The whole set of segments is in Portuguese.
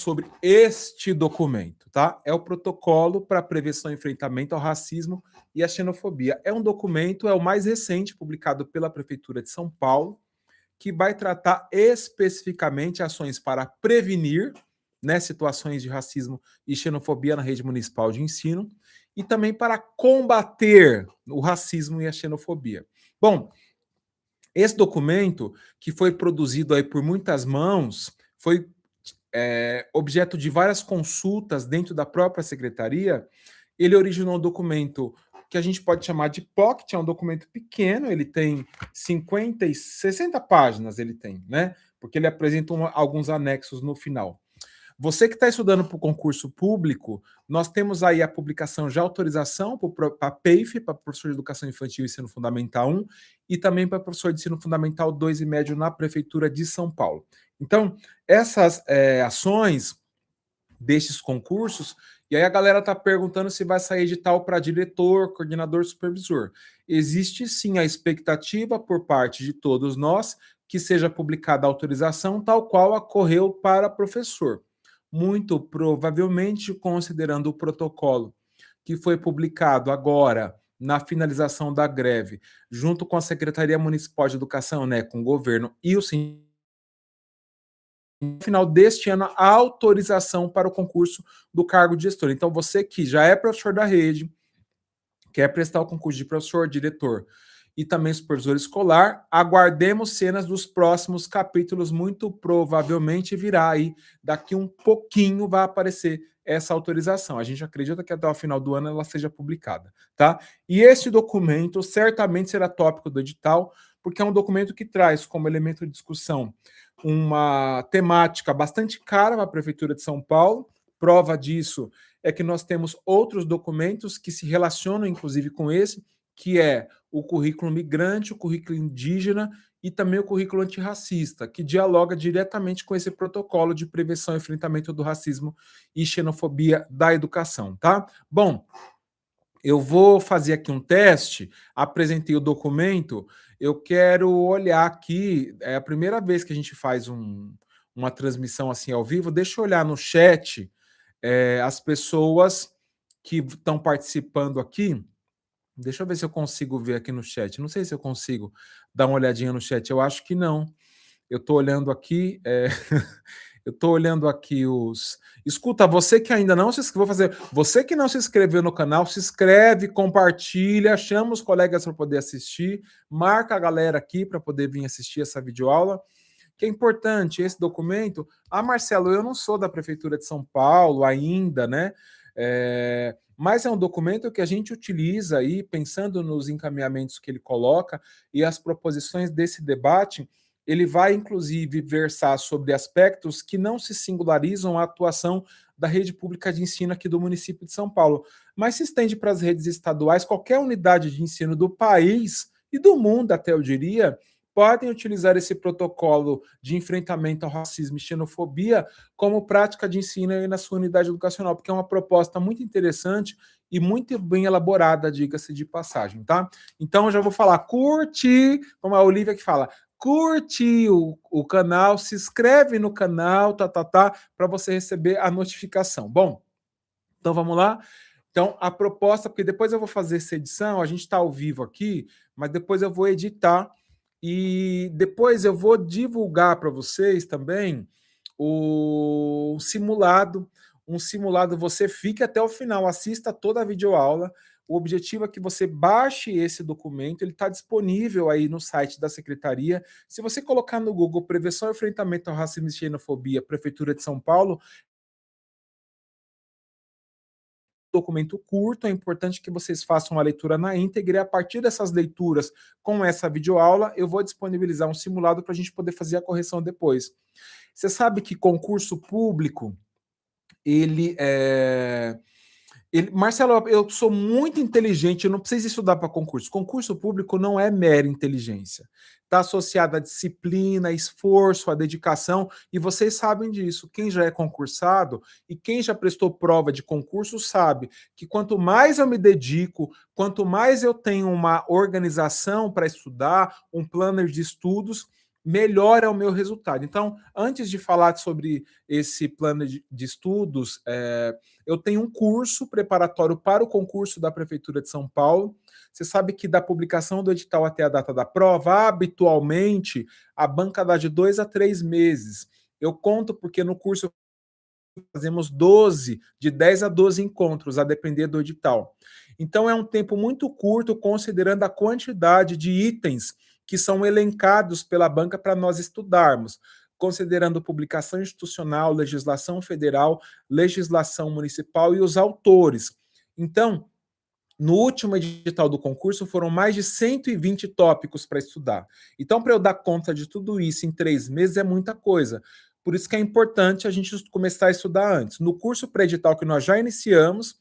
sobre este documento, tá? É o Protocolo para a Prevenção e Enfrentamento ao Racismo e à Xenofobia. É um documento, é o mais recente, publicado pela Prefeitura de São Paulo, que vai tratar especificamente ações para prevenir, né, situações de racismo e xenofobia na rede municipal de ensino e também para combater o racismo e a xenofobia. Bom, esse documento, que foi produzido aí por muitas mãos, foi objeto de várias consultas dentro da própria secretaria. Ele originou um documento que a gente pode chamar de Pocket, é um documento pequeno, ele tem 50 e 60 páginas, ele tem, né? Porque ele apresenta alguns anexos no final. Você que está estudando para o concurso público, nós temos aí a publicação de autorização para a PEIF, para professor de Educação Infantil e Ensino Fundamental 1, e também para professor de Ensino Fundamental 2 e médio na Prefeitura de São Paulo. Então, essas ações destes concursos, e aí a galera está perguntando se vai sair edital para diretor, coordenador, supervisor. Existe sim a expectativa por parte de todos nós que seja publicada a autorização tal qual ocorreu para professor. Muito provavelmente, considerando o protocolo que foi publicado agora na finalização da greve, junto com a Secretaria Municipal de Educação, né, com o governo e o sindicato, no final deste ano, a autorização para o concurso do cargo de gestor. Então, você que já é professor da rede, quer prestar o concurso de professor, diretor e também supervisor escolar, aguardemos cenas dos próximos capítulos, muito provavelmente virá aí, daqui um pouquinho vai aparecer essa autorização. A gente acredita que até o final do ano ela seja publicada, tá? E esse documento certamente será tópico do edital, porque é um documento que traz como elemento de discussão uma temática bastante cara para a Prefeitura de São Paulo. Prova disso é que nós temos outros documentos que se relacionam, inclusive, com esse, que é o currículo migrante, o currículo indígena e também o currículo antirracista, que dialoga diretamente com esse protocolo de prevenção e enfrentamento do racismo e xenofobia da educação, tá? Bom, eu vou fazer aqui um teste, apresentei o documento, eu quero olhar aqui, é a primeira vez que a gente faz uma transmissão assim ao vivo, deixa eu olhar no chat as pessoas que estão participando aqui. Deixa eu ver se eu consigo ver aqui no chat. Não sei se eu consigo dar uma olhadinha no chat. Eu acho que não. Eu estou olhando aqui. Eu estou olhando aqui os. Escuta, você que ainda não se inscreveu, vou fazer. Você que não se inscreveu no canal, se inscreve, compartilha, chama os colegas para poder assistir, marca a galera aqui para poder vir assistir essa videoaula. Que é importante esse documento. Marcelo, eu não sou da Prefeitura de São Paulo ainda, né? Mas é um documento que a gente utiliza aí, pensando nos encaminhamentos que ele coloca e as proposições desse debate, ele vai, inclusive, versar sobre aspectos que não se singularizam à atuação da rede pública de ensino aqui do município de São Paulo, mas se estende para as redes estaduais, qualquer unidade de ensino do país e do mundo, até eu diria, podem utilizar esse protocolo de enfrentamento ao racismo e xenofobia como prática de ensino aí na sua unidade educacional, porque é uma proposta muito interessante e muito bem elaborada, diga-se de passagem, tá? Então, eu já vou falar, curte, como a Olivia que fala, curte o canal, se inscreve no canal, para você receber a notificação. Bom, então vamos lá? Então, a proposta, porque depois eu vou fazer essa edição, a gente está ao vivo aqui, mas depois eu vou editar e depois eu vou divulgar para vocês também o simulado. Um simulado, você fique até o final, assista toda a videoaula. O objetivo é que você baixe esse documento, ele está disponível aí no site da Secretaria. Se você colocar no Google Prevenção e Enfrentamento ao Racismo e Xenofobia, Prefeitura de São Paulo, documento curto, é importante que vocês façam a leitura na íntegra e a partir dessas leituras com essa videoaula, eu vou disponibilizar um simulado para a gente poder fazer a correção depois. Você sabe que concurso público, ele é... Marcelo, eu sou muito inteligente, eu não preciso estudar para concurso. Concurso público não é mera inteligência. Está associado à disciplina, esforço, à dedicação, e vocês sabem disso. Quem já é concursado e quem já prestou prova de concurso sabe que quanto mais eu me dedico, quanto mais eu tenho uma organização para estudar, um planner de estudos, melhor é o meu resultado. Então, antes de falar sobre esse plano de estudos, eu tenho um curso preparatório para o concurso da Prefeitura de São Paulo. Você sabe que da publicação do edital até a data da prova, habitualmente, a banca dá de 2 a 3 meses. Eu conto porque no curso fazemos 12, de 10 a 12 encontros, a depender do edital. Então, é um tempo muito curto, considerando a quantidade de itens que são elencados pela banca para nós estudarmos, considerando publicação institucional, legislação federal, legislação municipal e os autores. Então, no último edital do concurso, foram mais de 120 tópicos para estudar. Então, para eu dar conta de tudo isso em 3 meses, é muita coisa. Por isso que é importante a gente começar a estudar antes. No curso pré-edital que nós já iniciamos,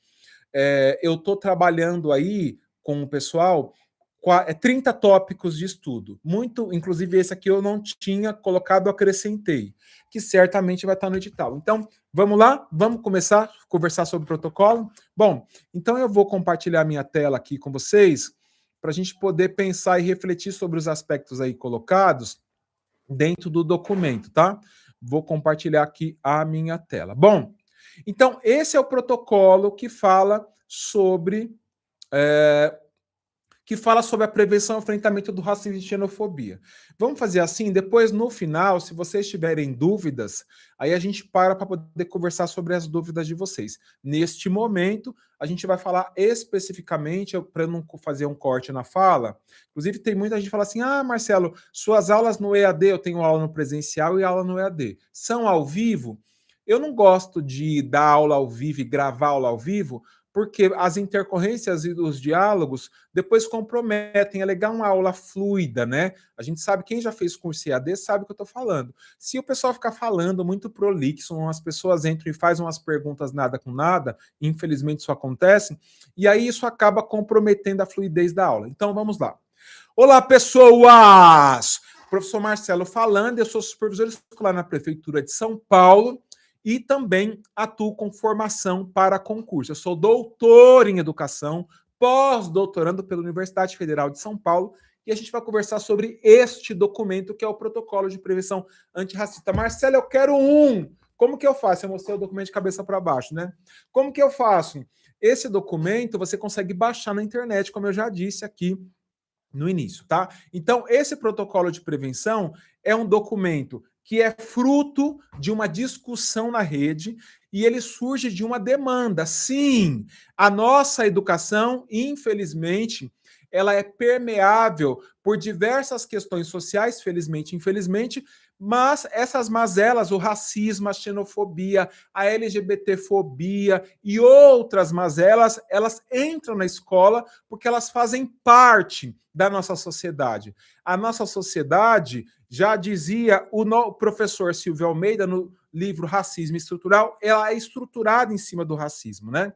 eu estou trabalhando aí com o pessoal 30 tópicos de estudo. Muito, inclusive esse aqui eu não tinha colocado, acrescentei, que certamente vai estar no edital. Então, vamos lá? Vamos começar a conversar sobre o protocolo? Bom, então eu vou compartilhar minha tela aqui com vocês para a gente poder pensar e refletir sobre os aspectos aí colocados dentro do documento, tá? Vou compartilhar aqui a minha tela. Bom, então esse é o protocolo que fala sobre a prevenção e enfrentamento do racismo e xenofobia. Vamos fazer assim, depois no final, se vocês tiverem dúvidas, aí a gente para poder conversar sobre as dúvidas de vocês. Neste momento, a gente vai falar especificamente, para não fazer um corte na fala, inclusive tem muita gente que fala assim, Marcelo, suas aulas no EAD, eu tenho aula no presencial e aula no EAD, são ao vivo? Eu não gosto de dar aula ao vivo e gravar aula ao vivo, porque as intercorrências e os diálogos depois comprometem. É legal uma aula fluida, né? A gente sabe, quem já fez curso EAD sabe o que eu estou falando. Se o pessoal ficar falando muito prolixo, as pessoas entram e fazem umas perguntas nada com nada, infelizmente isso acontece, e aí isso acaba comprometendo a fluidez da aula. Então vamos lá. Olá, pessoas! Professor Marcelo falando, eu sou supervisor escolar na Prefeitura de São Paulo, e também atuo com formação para concurso. Eu sou doutor em educação, pós-doutorando pela Universidade Federal de São Paulo, e a gente vai conversar sobre este documento, que é o Protocolo de Prevenção Antirracista. Marcelo, eu quero um! Como que eu faço? Eu mostrei o documento de cabeça para baixo, né? Como que eu faço? Esse documento você consegue baixar na internet, como eu já disse aqui no início, tá? Então, esse protocolo de prevenção é um documento que é fruto de uma discussão na rede e ele surge de uma demanda. Sim, a nossa educação, infelizmente, ela é permeável por diversas questões sociais, felizmente, infelizmente, mas essas mazelas, o racismo, a xenofobia, a LGBTfobia e outras mazelas, elas entram na escola porque elas fazem parte da nossa sociedade. A nossa sociedade, já dizia o professor Silvio Almeida no livro Racismo Estrutural, ela é estruturada em cima do racismo, né?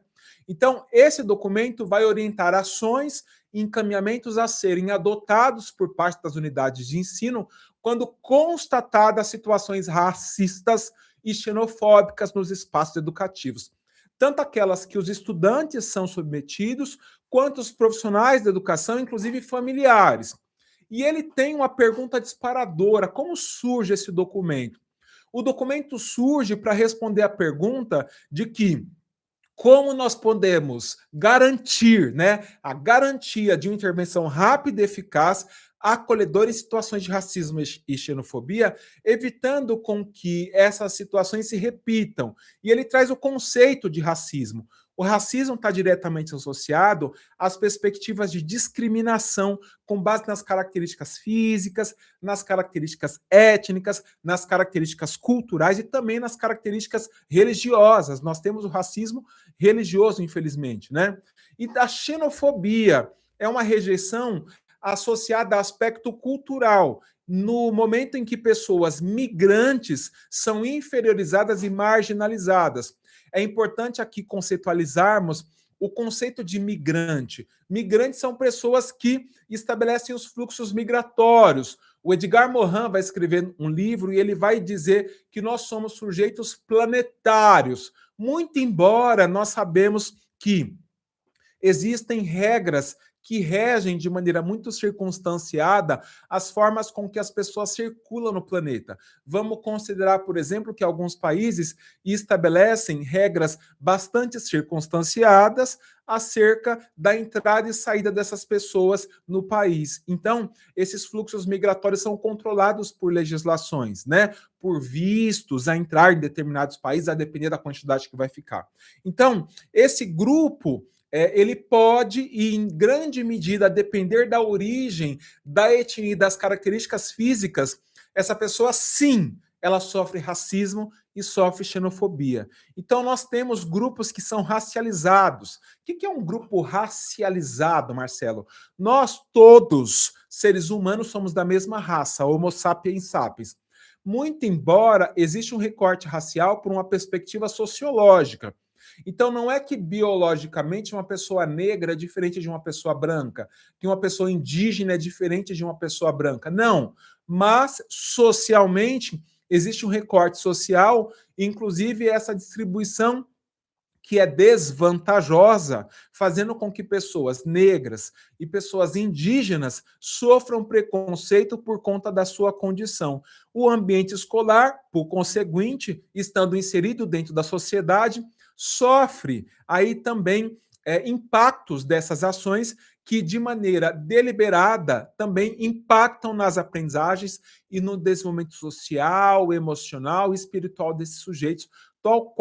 Então, esse documento vai orientar ações e encaminhamentos a serem adotados por parte das unidades de ensino quando constatadas situações racistas e xenofóbicas nos espaços educativos, tanto aquelas que os estudantes são submetidos, quanto os profissionais da educação, inclusive familiares. E ele tem uma pergunta disparadora: como surge esse documento? O documento surge para responder a pergunta de que como nós podemos garantir, né, a garantia de uma intervenção rápida e eficaz, acolhedora em situações de racismo e xenofobia, evitando com que essas situações se repitam. E ele traz o conceito de racismo. O racismo está diretamente associado às perspectivas de discriminação com base nas características físicas, nas características étnicas, nas características culturais e também nas características religiosas. Nós temos o racismo religioso, infelizmente, né? E a xenofobia é uma rejeição associada a aspecto cultural, no momento em que pessoas migrantes são inferiorizadas e marginalizadas. É importante aqui conceitualizarmos o conceito de migrante. Migrantes são pessoas que estabelecem os fluxos migratórios. O Edgar Morin vai escrever um livro e ele vai dizer que nós somos sujeitos planetários, muito embora nós sabemos que existem regras que regem de maneira muito circunstanciada as formas com que as pessoas circulam no planeta. Vamos considerar, por exemplo, que alguns países estabelecem regras bastante circunstanciadas acerca da entrada e saída dessas pessoas no país. Então, esses fluxos migratórios são controlados por legislações, né? Por vistos a entrar em determinados países, a depender da quantidade que vai ficar. Então, esse grupo ele pode, e em grande medida, depender da origem, da etnia e das características físicas, essa pessoa, sim, ela sofre racismo e sofre xenofobia. Então, nós temos grupos que são racializados. O que é um grupo racializado, Marcelo? Nós todos, seres humanos, somos da mesma raça, Homo sapiens sapiens. Muito embora exista um recorte racial por uma perspectiva sociológica. Então, não é que biologicamente uma pessoa negra é diferente de uma pessoa branca, que uma pessoa indígena é diferente de uma pessoa branca. Não. Mas, socialmente, existe um recorte social, inclusive essa distribuição que é desvantajosa, fazendo com que pessoas negras e pessoas indígenas sofram preconceito por conta da sua condição. O ambiente escolar, por conseguinte, estando inserido dentro da sociedade, sofre aí também impactos dessas ações que, de maneira deliberada, também impactam nas aprendizagens e no desenvolvimento social, emocional e espiritual desses sujeitos, tal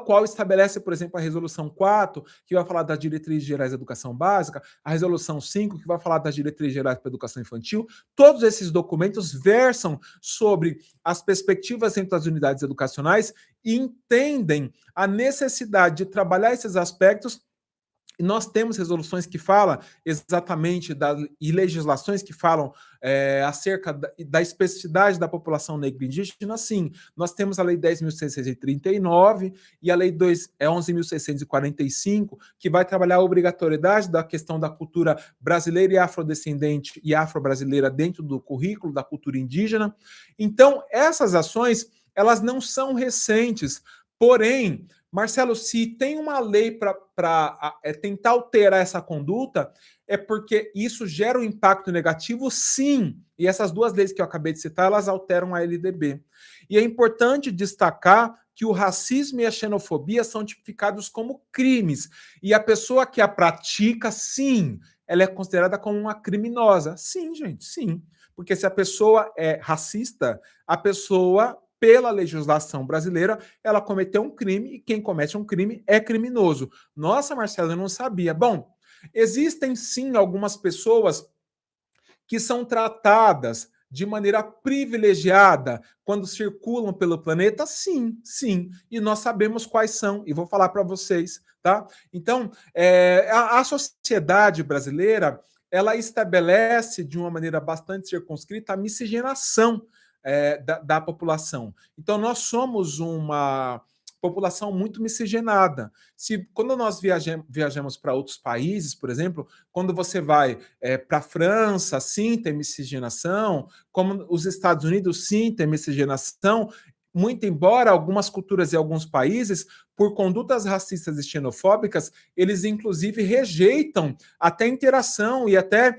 qual estabelece, por exemplo, a Resolução 4, que vai falar das diretrizes gerais da educação básica, a Resolução 5, que vai falar das diretrizes gerais para a educação infantil. Todos esses documentos versam sobre as perspectivas entre as unidades educacionais e entendem a necessidade de trabalhar esses aspectos. E nós temos resoluções que falam exatamente e legislações que falam acerca da especificidade da população negra e indígena, sim. Nós temos a Lei 10.639 e a Lei 11.645, que vai trabalhar a obrigatoriedade da questão da cultura brasileira e afrodescendente e afro-brasileira dentro do currículo da cultura indígena. Então, essas ações, elas não são recentes, porém, Marcelo, se tem uma lei para tentar alterar essa conduta, é porque isso gera um impacto negativo, sim. E essas duas leis que eu acabei de citar, elas alteram a LDB. E é importante destacar que o racismo e a xenofobia são tipificados como crimes. E a pessoa que a pratica, sim, ela é considerada como uma criminosa. Sim, gente, sim. Porque se a pessoa é racista, a pessoa, pela legislação brasileira, ela cometeu um crime e quem comete um crime é criminoso. Nossa, Marcelo, eu não sabia. Bom, existem sim algumas pessoas que são tratadas de maneira privilegiada quando circulam pelo planeta? Sim, sim. E nós sabemos quais são, e vou falar para vocês, tá? Então, a sociedade brasileira, ela estabelece de uma maneira bastante circunscrita a miscigenação da população. Então, nós somos uma população muito miscigenada. Quando nós viajamos para outros países, por exemplo, quando você vai para a França, sim, tem miscigenação, como os Estados Unidos, sim, tem miscigenação, muito embora algumas culturas e alguns países, por condutas racistas e xenofóbicas, eles inclusive rejeitam até a interação e até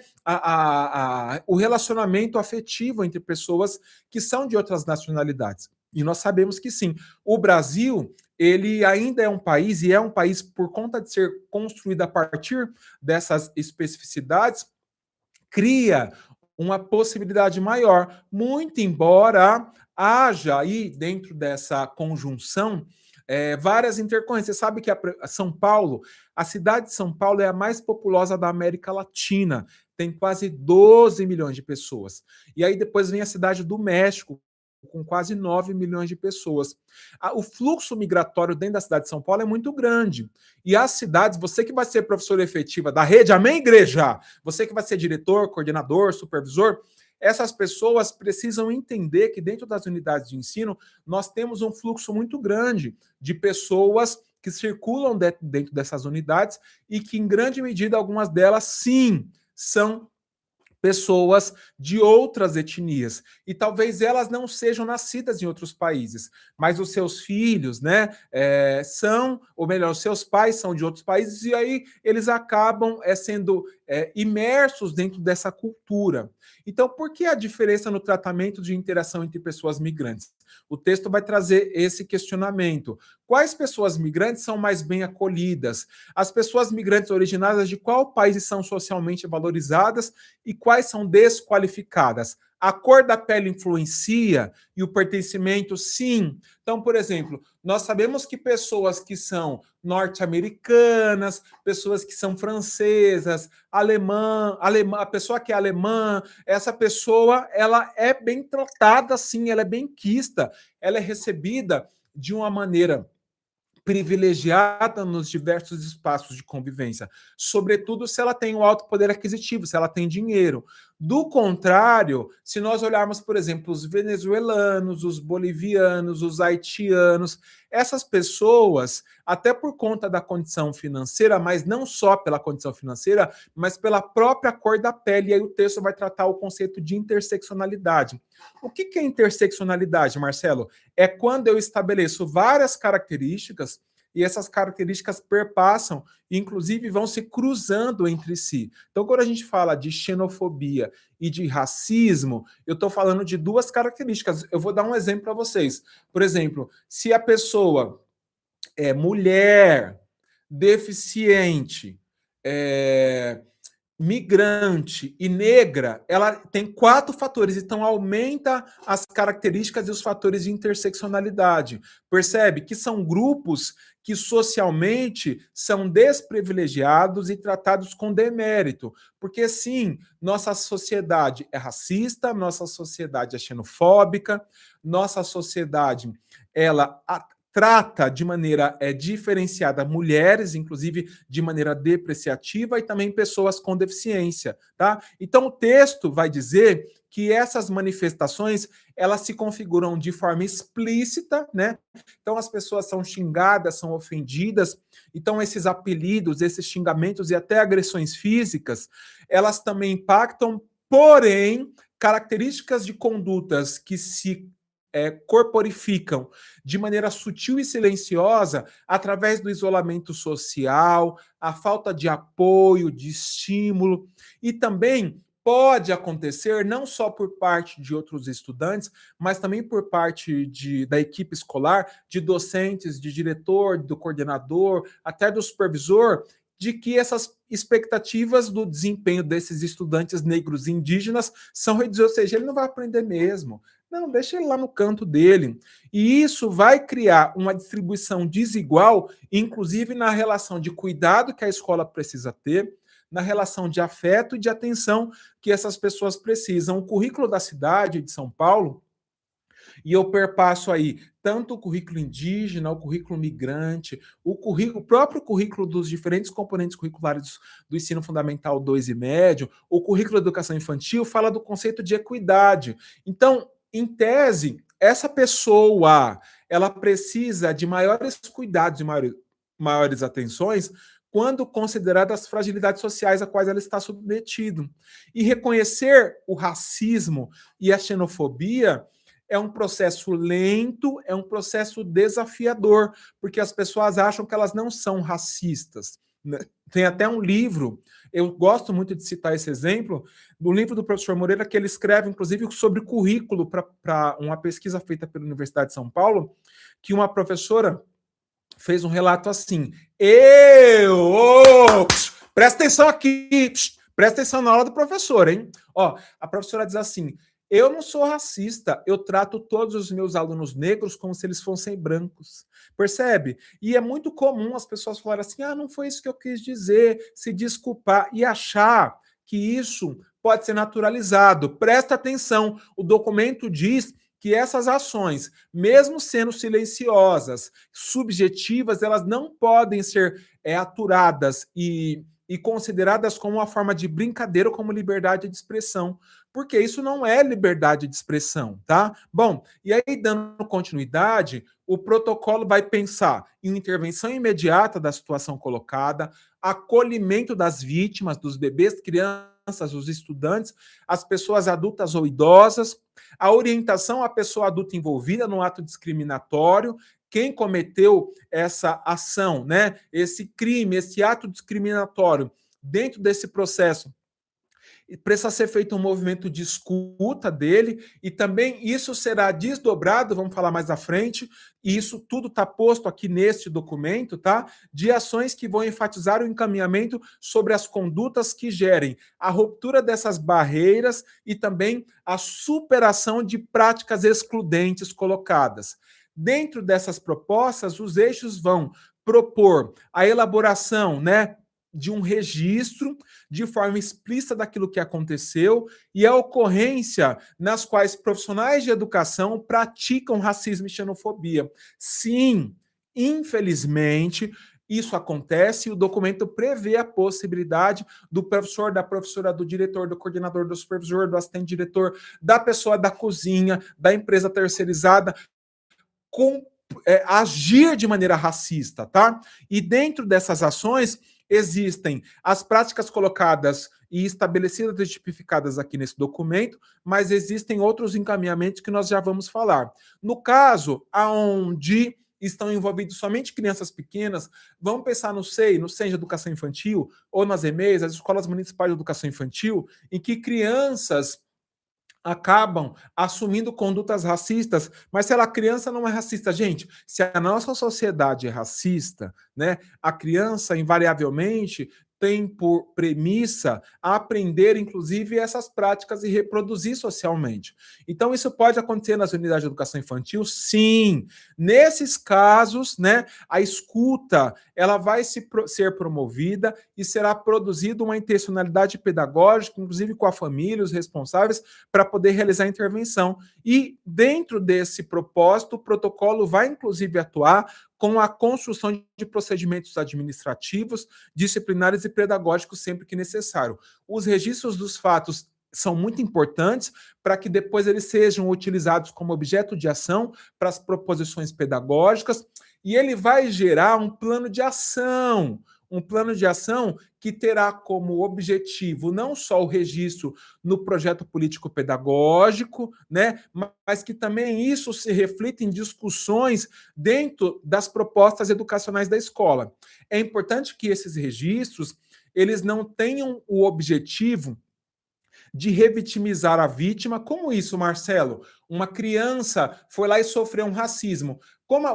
o relacionamento afetivo entre pessoas que são de outras nacionalidades. E nós sabemos que sim. O Brasil, ele ainda é um país, e é um país por conta de ser construído a partir dessas especificidades, cria uma possibilidade maior, muito embora haja aí, dentro dessa conjunção, várias intercorrências. Você sabe que São Paulo, a cidade de São Paulo é a mais populosa da América Latina, tem quase 12 milhões de pessoas. E aí depois vem a cidade do México, com quase 9 milhões de pessoas. O fluxo migratório dentro da cidade de São Paulo é muito grande. E as cidades, você que vai ser professora efetiva da rede, amém, igreja? Você que vai ser diretor, coordenador, supervisor, essas pessoas precisam entender que dentro das unidades de ensino, nós temos um fluxo muito grande de pessoas que circulam dentro dessas unidades e que, em grande medida, algumas delas, sim, são pessoas de outras etnias. E talvez elas não sejam nascidas em outros países, mas os seus filhos, né, são, ou melhor, os seus pais são de outros países, e aí eles acabam sendo imersos dentro dessa cultura. Então, por que a diferença no tratamento de interação entre pessoas migrantes? O texto vai trazer esse questionamento. Quais pessoas migrantes são mais bem acolhidas? As pessoas migrantes originárias de qual país são socialmente valorizadas e quais são desqualificadas? A cor da pele influencia e o pertencimento, sim. Então, por exemplo, nós sabemos que pessoas que são norte-americanas, pessoas que são francesas, a pessoa que é alemã, essa pessoa ela é bem tratada, sim, ela é bem quista, ela é recebida de uma maneira privilegiada nos diversos espaços de convivência, sobretudo se ela tem um alto poder aquisitivo, se ela tem dinheiro. Do contrário, se nós olharmos, por exemplo, os venezuelanos, os bolivianos, os haitianos, essas pessoas, até por conta da condição financeira, mas não só pela condição financeira, mas pela própria cor da pele, e aí o texto vai tratar o conceito de interseccionalidade. O que é interseccionalidade, Marcelo? É quando eu estabeleço várias características e essas características perpassam e, inclusive, vão se cruzando entre si. Então, quando a gente fala de xenofobia e de racismo, eu estou falando de duas características. Eu vou dar um exemplo para vocês. Por exemplo, se a pessoa é mulher, deficiente, é, migrante e negra, ela tem quatro fatores, então aumenta as características e os fatores de interseccionalidade. Percebe que são grupos que socialmente são desprivilegiados e tratados com demérito, porque sim, nossa sociedade é racista, nossa sociedade é xenofóbica, nossa sociedade ela trata de maneira diferenciada mulheres, inclusive de maneira depreciativa, e também pessoas com deficiência, tá? Então o texto vai dizer que essas manifestações elas se configuram de forma explícita, né? Então as pessoas são xingadas, são ofendidas, então esses apelidos, esses xingamentos e até agressões físicas, elas também impactam, porém, características de condutas que se corporificam de maneira sutil e silenciosa através do isolamento social, a falta de apoio, de estímulo, e também pode acontecer não só por parte de outros estudantes, mas também por parte da equipe escolar, de docentes, de diretor, do coordenador, até do supervisor, de que essas expectativas do desempenho desses estudantes negros e indígenas são reduzidas, ou seja, ele não vai aprender mesmo. Não, deixa ele lá no canto dele. E isso vai criar uma distribuição desigual, inclusive na relação de cuidado que a escola precisa ter, na relação de afeto e de atenção que essas pessoas precisam. O currículo da cidade de São Paulo, e eu perpasso aí tanto o currículo indígena, o currículo migrante, o próprio currículo dos diferentes componentes curriculares do ensino fundamental 2 e médio, o currículo de educação infantil fala do conceito de equidade. Então, em tese, essa pessoa ela precisa de maiores cuidados e maiores atenções quando consideradas as fragilidades sociais a quais ela está submetido. E reconhecer o racismo e a xenofobia é um processo lento, é um processo desafiador, porque as pessoas acham que elas não são racistas. Né? Tem até um livro, eu gosto muito de citar esse exemplo, do livro do professor Moreira, que ele escreve, inclusive, sobre currículo para uma pesquisa feita pela Universidade de São Paulo, que uma professora fez um relato assim: presta atenção aqui, presta atenção na aula do professor, hein? Ó, a professora diz assim: eu não sou racista, eu trato todos os meus alunos negros como se eles fossem brancos. Percebe? E é muito comum as pessoas falarem assim: ah, não foi isso que eu quis dizer, se desculpar e achar que isso pode ser naturalizado. Presta atenção, o documento diz que essas ações, mesmo sendo silenciosas, subjetivas, elas não podem ser aturadas e consideradas como uma forma de brincadeira ou como liberdade de expressão, porque isso não é liberdade de expressão, tá? Bom, e aí, dando continuidade, o protocolo vai pensar em uma intervenção imediata da situação colocada, acolhimento das vítimas, dos bebês, crianças, os estudantes, as pessoas adultas ou idosas, a orientação à pessoa adulta envolvida no ato discriminatório, quem cometeu essa ação, né, esse crime, esse ato discriminatório dentro desse processo. E precisa ser feito um movimento de escuta dele, e também isso será desdobrado, vamos falar mais à frente, e isso tudo está posto aqui neste documento, tá? De ações que vão enfatizar o encaminhamento sobre as condutas que gerem a ruptura dessas barreiras e também a superação de práticas excludentes colocadas. Dentro dessas propostas, os eixos vão propor a elaboração, né, de um registro de forma explícita daquilo que aconteceu e a ocorrência nas quais profissionais de educação praticam racismo e xenofobia. Sim, infelizmente, isso acontece e o documento prevê a possibilidade do professor, da professora, do diretor, do coordenador, do supervisor, do assistente diretor, da pessoa da cozinha, da empresa terceirizada, agir de maneira racista, tá? E dentro dessas ações existem as práticas colocadas e estabelecidas e tipificadas aqui nesse documento, mas existem outros encaminhamentos que nós já vamos falar. No caso, aonde estão envolvidos somente crianças pequenas, vamos pensar no SEI, no Centro de Educação Infantil, ou nas EMEIs, as Escolas Municipais de Educação Infantil, em que crianças acabam assumindo condutas racistas, mas se a criança não é racista, gente, se a nossa sociedade é racista, né, a criança invariavelmente tem por premissa aprender, inclusive, essas práticas e reproduzir socialmente. Então, isso pode acontecer nas unidades de educação infantil? Sim. Nesses casos, né, a escuta ela vai ser promovida e será produzida uma intencionalidade pedagógica, inclusive com a família, os responsáveis, para poder realizar a intervenção. E, dentro desse propósito, o protocolo vai, inclusive, atuar com a construção de procedimentos administrativos, disciplinares e pedagógicos sempre que necessário. Os registros dos fatos são muito importantes para que depois eles sejam utilizados como objeto de ação para as proposições pedagógicas, e ele vai gerar um plano de ação que terá como objetivo não só o registro no projeto político-pedagógico, né, mas que também isso se reflita em discussões dentro das propostas educacionais da escola. É importante que esses registros eles não tenham o objetivo de revitimizar a vítima. Como isso, Marcelo? Uma criança foi lá e sofreu um racismo.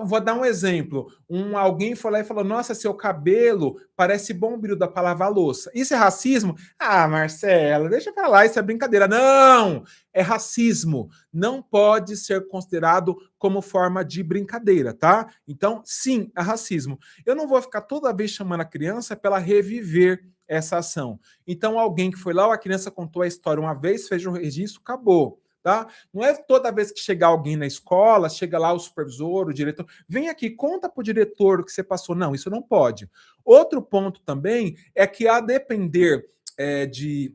Vou dar um exemplo. Alguém foi lá e falou: nossa, seu cabelo parece bombril da palavra louça. Isso é racismo? Ah, Marcelo, deixa pra lá, isso é brincadeira. Não! É racismo. Não pode ser considerado como forma de brincadeira, tá? Então, sim, é racismo. Eu não vou ficar toda vez chamando a criança para ela reviver essa ação. Então, alguém que foi lá, ou a criança contou a história uma vez, fez um registro, acabou. Tá? Não é toda vez que chegar alguém na escola, chega lá o supervisor, o diretor, vem aqui, conta para o diretor o que você passou. Não, isso não pode. Outro ponto também é que, a depender de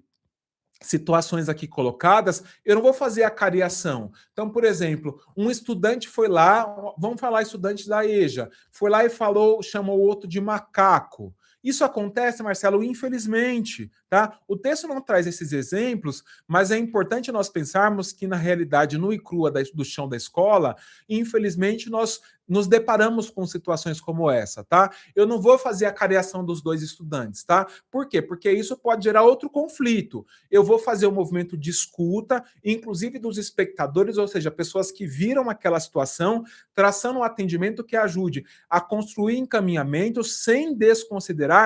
situações aqui colocadas, eu não vou fazer a cariação. Então, por exemplo, um estudante foi lá, vamos falar estudante da EJA, foi lá e chamou o outro de macaco. Isso acontece, Marcelo, infelizmente, tá? O texto não traz esses exemplos, mas é importante nós pensarmos que, na realidade, nua e crua do chão da escola, infelizmente, nós nos deparamos com situações como essa, tá? Eu não vou fazer a cariação dos dois estudantes, tá? Por quê? Porque isso pode gerar outro conflito. Eu vou fazer um movimento de escuta, inclusive dos espectadores, ou seja, pessoas que viram aquela situação, traçando um atendimento que ajude a construir encaminhamentos sem desconsiderar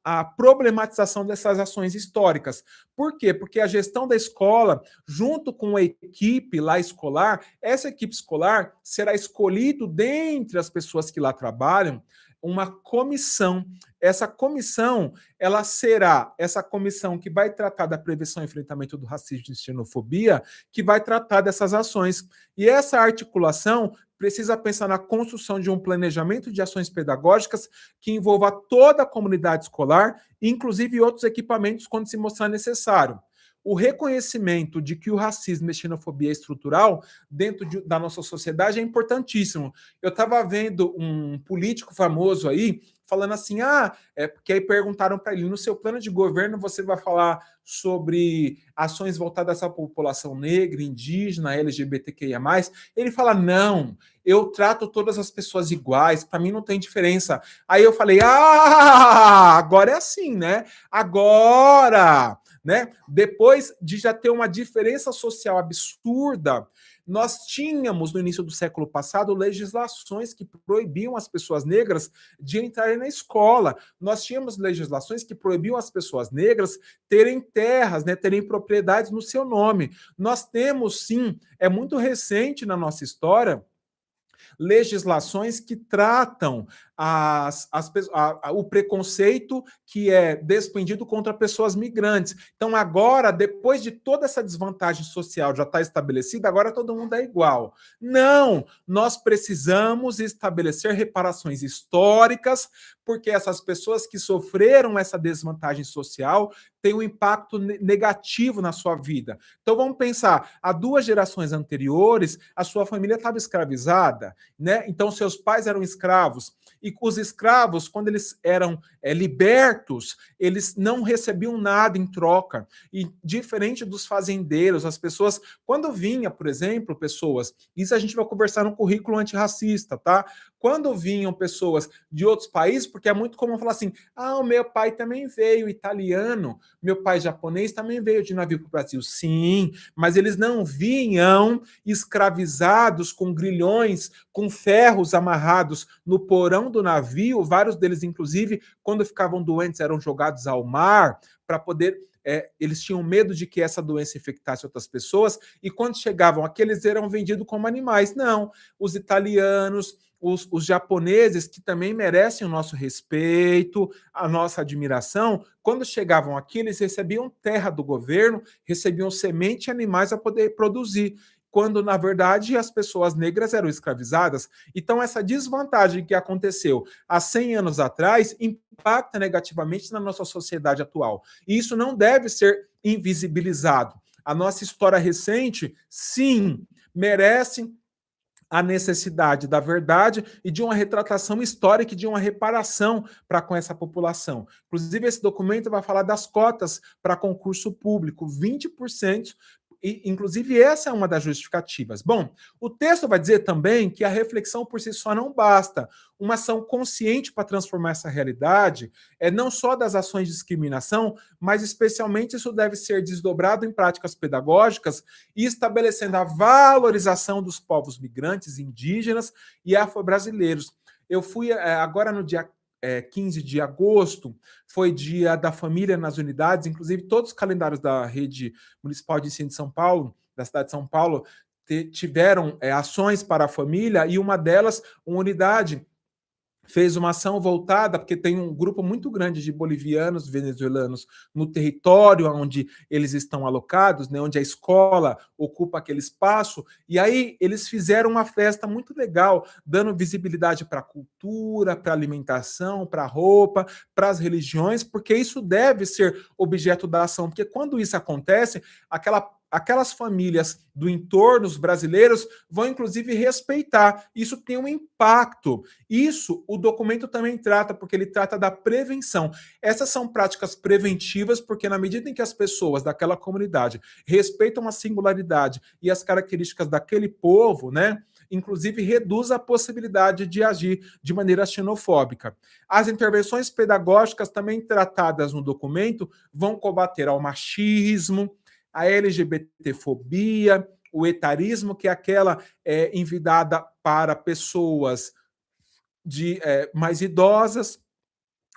a problematização dessas ações históricas. Por quê? Porque a gestão da escola, junto com a equipe lá escolar, essa equipe escolar será escolhido dentre as pessoas que lá trabalham uma comissão. Essa comissão, ela será essa comissão que vai tratar da prevenção e enfrentamento do racismo e xenofobia, que vai tratar dessas ações. E essa articulação precisa pensar na construção de um planejamento de ações pedagógicas que envolva toda a comunidade escolar, inclusive outros equipamentos quando se mostrar necessário. o reconhecimento de que o racismo e a xenofobia é estrutural dentro da nossa sociedade é importantíssimo. Eu estava vendo um político famoso aí falando assim, porque aí perguntaram para ele, no seu plano de governo você vai falar sobre ações voltadas à população negra, indígena, LGBTQIA+. Ele fala, não, eu trato todas as pessoas iguais, para mim não tem diferença. Aí eu falei, agora é assim, né? Agora, né? Depois de já ter uma diferença social absurda, nós tínhamos no início do século passado legislações que proibiam as pessoas negras de entrarem na escola. Nós tínhamos legislações que proibiam as pessoas negras terem terras, né, terem propriedades no seu nome. Nós temos, sim, é muito recente na nossa história, legislações que tratam o preconceito que é despendido contra pessoas migrantes. Então, agora, depois de toda essa desvantagem social já estar estabelecida, agora todo mundo é igual. Não! Nós precisamos estabelecer reparações históricas, porque essas pessoas que sofreram essa desvantagem social têm um impacto negativo na sua vida. Então, vamos pensar, há 2 gerações anteriores, a sua família estava escravizada, né? Então, seus pais eram escravos. E os escravos, quando eles eram libertos, eles não recebiam nada em troca. E diferente dos fazendeiros, as pessoas, quando vinha, por exemplo, pessoas, isso a gente vai conversar no currículo antirracista, tá? Quando vinham pessoas de outros países, porque é muito comum falar assim, o meu pai também veio italiano, meu pai japonês também veio de navio para o Brasil. Sim, mas eles não vinham escravizados com grilhões, com ferros amarrados no porão do navio, vários deles, inclusive, quando ficavam doentes, eram jogados ao mar para poder. Eles tinham medo de que essa doença infectasse outras pessoas, e quando chegavam aqui, eles eram vendidos como animais. Não, os italianos, os japoneses, que também merecem o nosso respeito, a nossa admiração, quando chegavam aqui, eles recebiam terra do governo, recebiam semente e animais a poder produzir, quando, na verdade, as pessoas negras eram escravizadas. Então, essa desvantagem que aconteceu há 100 anos atrás impacta negativamente na nossa sociedade atual. E isso não deve ser invisibilizado. A nossa história recente, sim, merece a necessidade da verdade e de uma retratação histórica e de uma reparação para com essa população. Inclusive, esse documento vai falar das cotas para concurso público, 20%. E, inclusive, essa é uma das justificativas. Bom, o texto vai dizer também que a reflexão por si só não basta. Uma ação consciente para transformar essa realidade é não só das ações de discriminação, mas especialmente isso deve ser desdobrado em práticas pedagógicas e estabelecendo a valorização dos povos migrantes, indígenas e afro-brasileiros. Eu fui agora no dia 15 de agosto, foi dia da família nas unidades, inclusive todos os calendários da rede municipal de ensino de São Paulo, da cidade de São Paulo, tiveram ações para a família, e uma delas, uma unidade fez uma ação voltada, porque tem um grupo muito grande de bolivianos, venezuelanos no território onde eles estão alocados, né, onde a escola ocupa aquele espaço, e aí eles fizeram uma festa muito legal, dando visibilidade para a cultura, para a alimentação, para a roupa, para as religiões, porque isso deve ser objeto da ação, porque quando isso acontece, aquelas famílias do entorno, os brasileiros, vão inclusive respeitar. Isso tem um impacto. Isso o documento também trata, porque ele trata da prevenção. Essas são práticas preventivas, porque na medida em que as pessoas daquela comunidade respeitam a singularidade e as características daquele povo, né, inclusive reduz a possibilidade de agir de maneira xenofóbica. As intervenções pedagógicas também tratadas no documento vão combater ao machismo, a LGBTfobia, o etarismo, que é aquela envidada para pessoas mais idosas,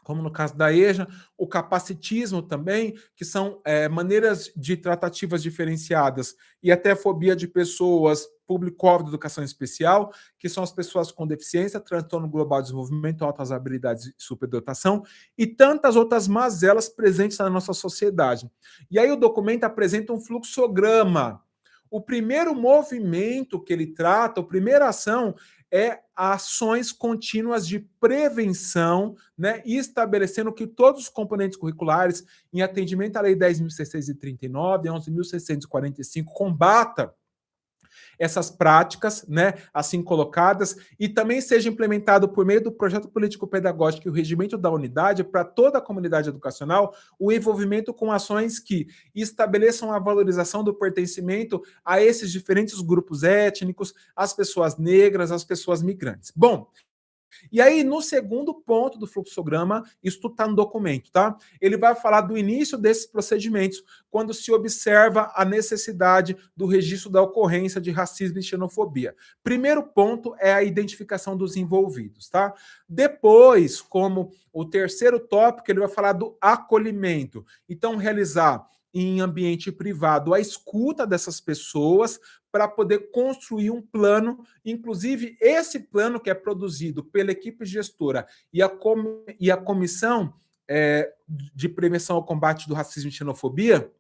como no caso da EJA, o capacitismo também, que são maneiras de tratativas diferenciadas, e até a fobia de pessoas, público-alvo de educação especial, que são as pessoas com deficiência, transtorno global de desenvolvimento, altas habilidades e superdotação, e tantas outras mazelas presentes na nossa sociedade. E aí o documento apresenta um fluxograma. O primeiro movimento que ele trata, a primeira ação, é ações contínuas de prevenção, né, e estabelecendo que todos os componentes curriculares, em atendimento à Lei 10.639 e 11.645, combata essas práticas, né, assim colocadas, e também seja implementado por meio do projeto político-pedagógico e o regimento da unidade para toda a comunidade educacional o envolvimento com ações que estabeleçam a valorização do pertencimento a esses diferentes grupos étnicos, as pessoas negras, as pessoas migrantes. Bom, e aí, no segundo ponto do fluxograma, isso tudo está no documento, tá? Ele vai falar do início desses procedimentos, quando se observa a necessidade do registro da ocorrência de racismo e xenofobia. Primeiro ponto é a identificação dos envolvidos, tá? Depois, como o terceiro tópico, ele vai falar do acolhimento. Então, realizar em ambiente privado a escuta dessas pessoas para poder construir um plano, inclusive esse plano que é produzido pela equipe gestora e a comissão de prevenção ao combate do racismo e xenofobia,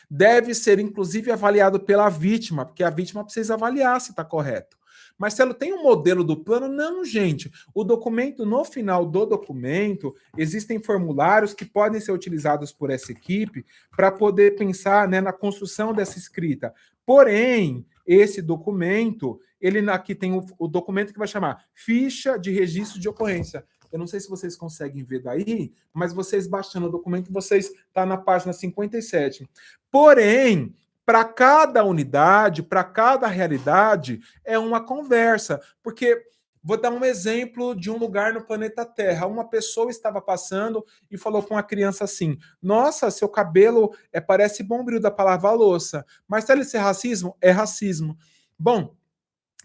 deve ser inclusive avaliado pela vítima, porque a vítima precisa avaliar se está correto. Marcelo, tem um modelo do plano? Não, gente. O documento, no final do documento, existem formulários que podem ser utilizados por essa equipe para poder pensar, né, na construção dessa escrita. Porém, esse documento, ele aqui tem o documento que vai chamar Ficha de Registro de Ocorrência. Eu não sei se vocês conseguem ver daí, mas vocês baixando o documento, vocês tá na página 57. Porém, para cada unidade, para cada realidade, é uma conversa. Porque vou dar um exemplo de um lugar no planeta Terra. Uma pessoa estava passando e falou com a criança assim: nossa, seu cabelo parece bombril da palavra louça. Marcelo, isso é racismo? É racismo. Bom,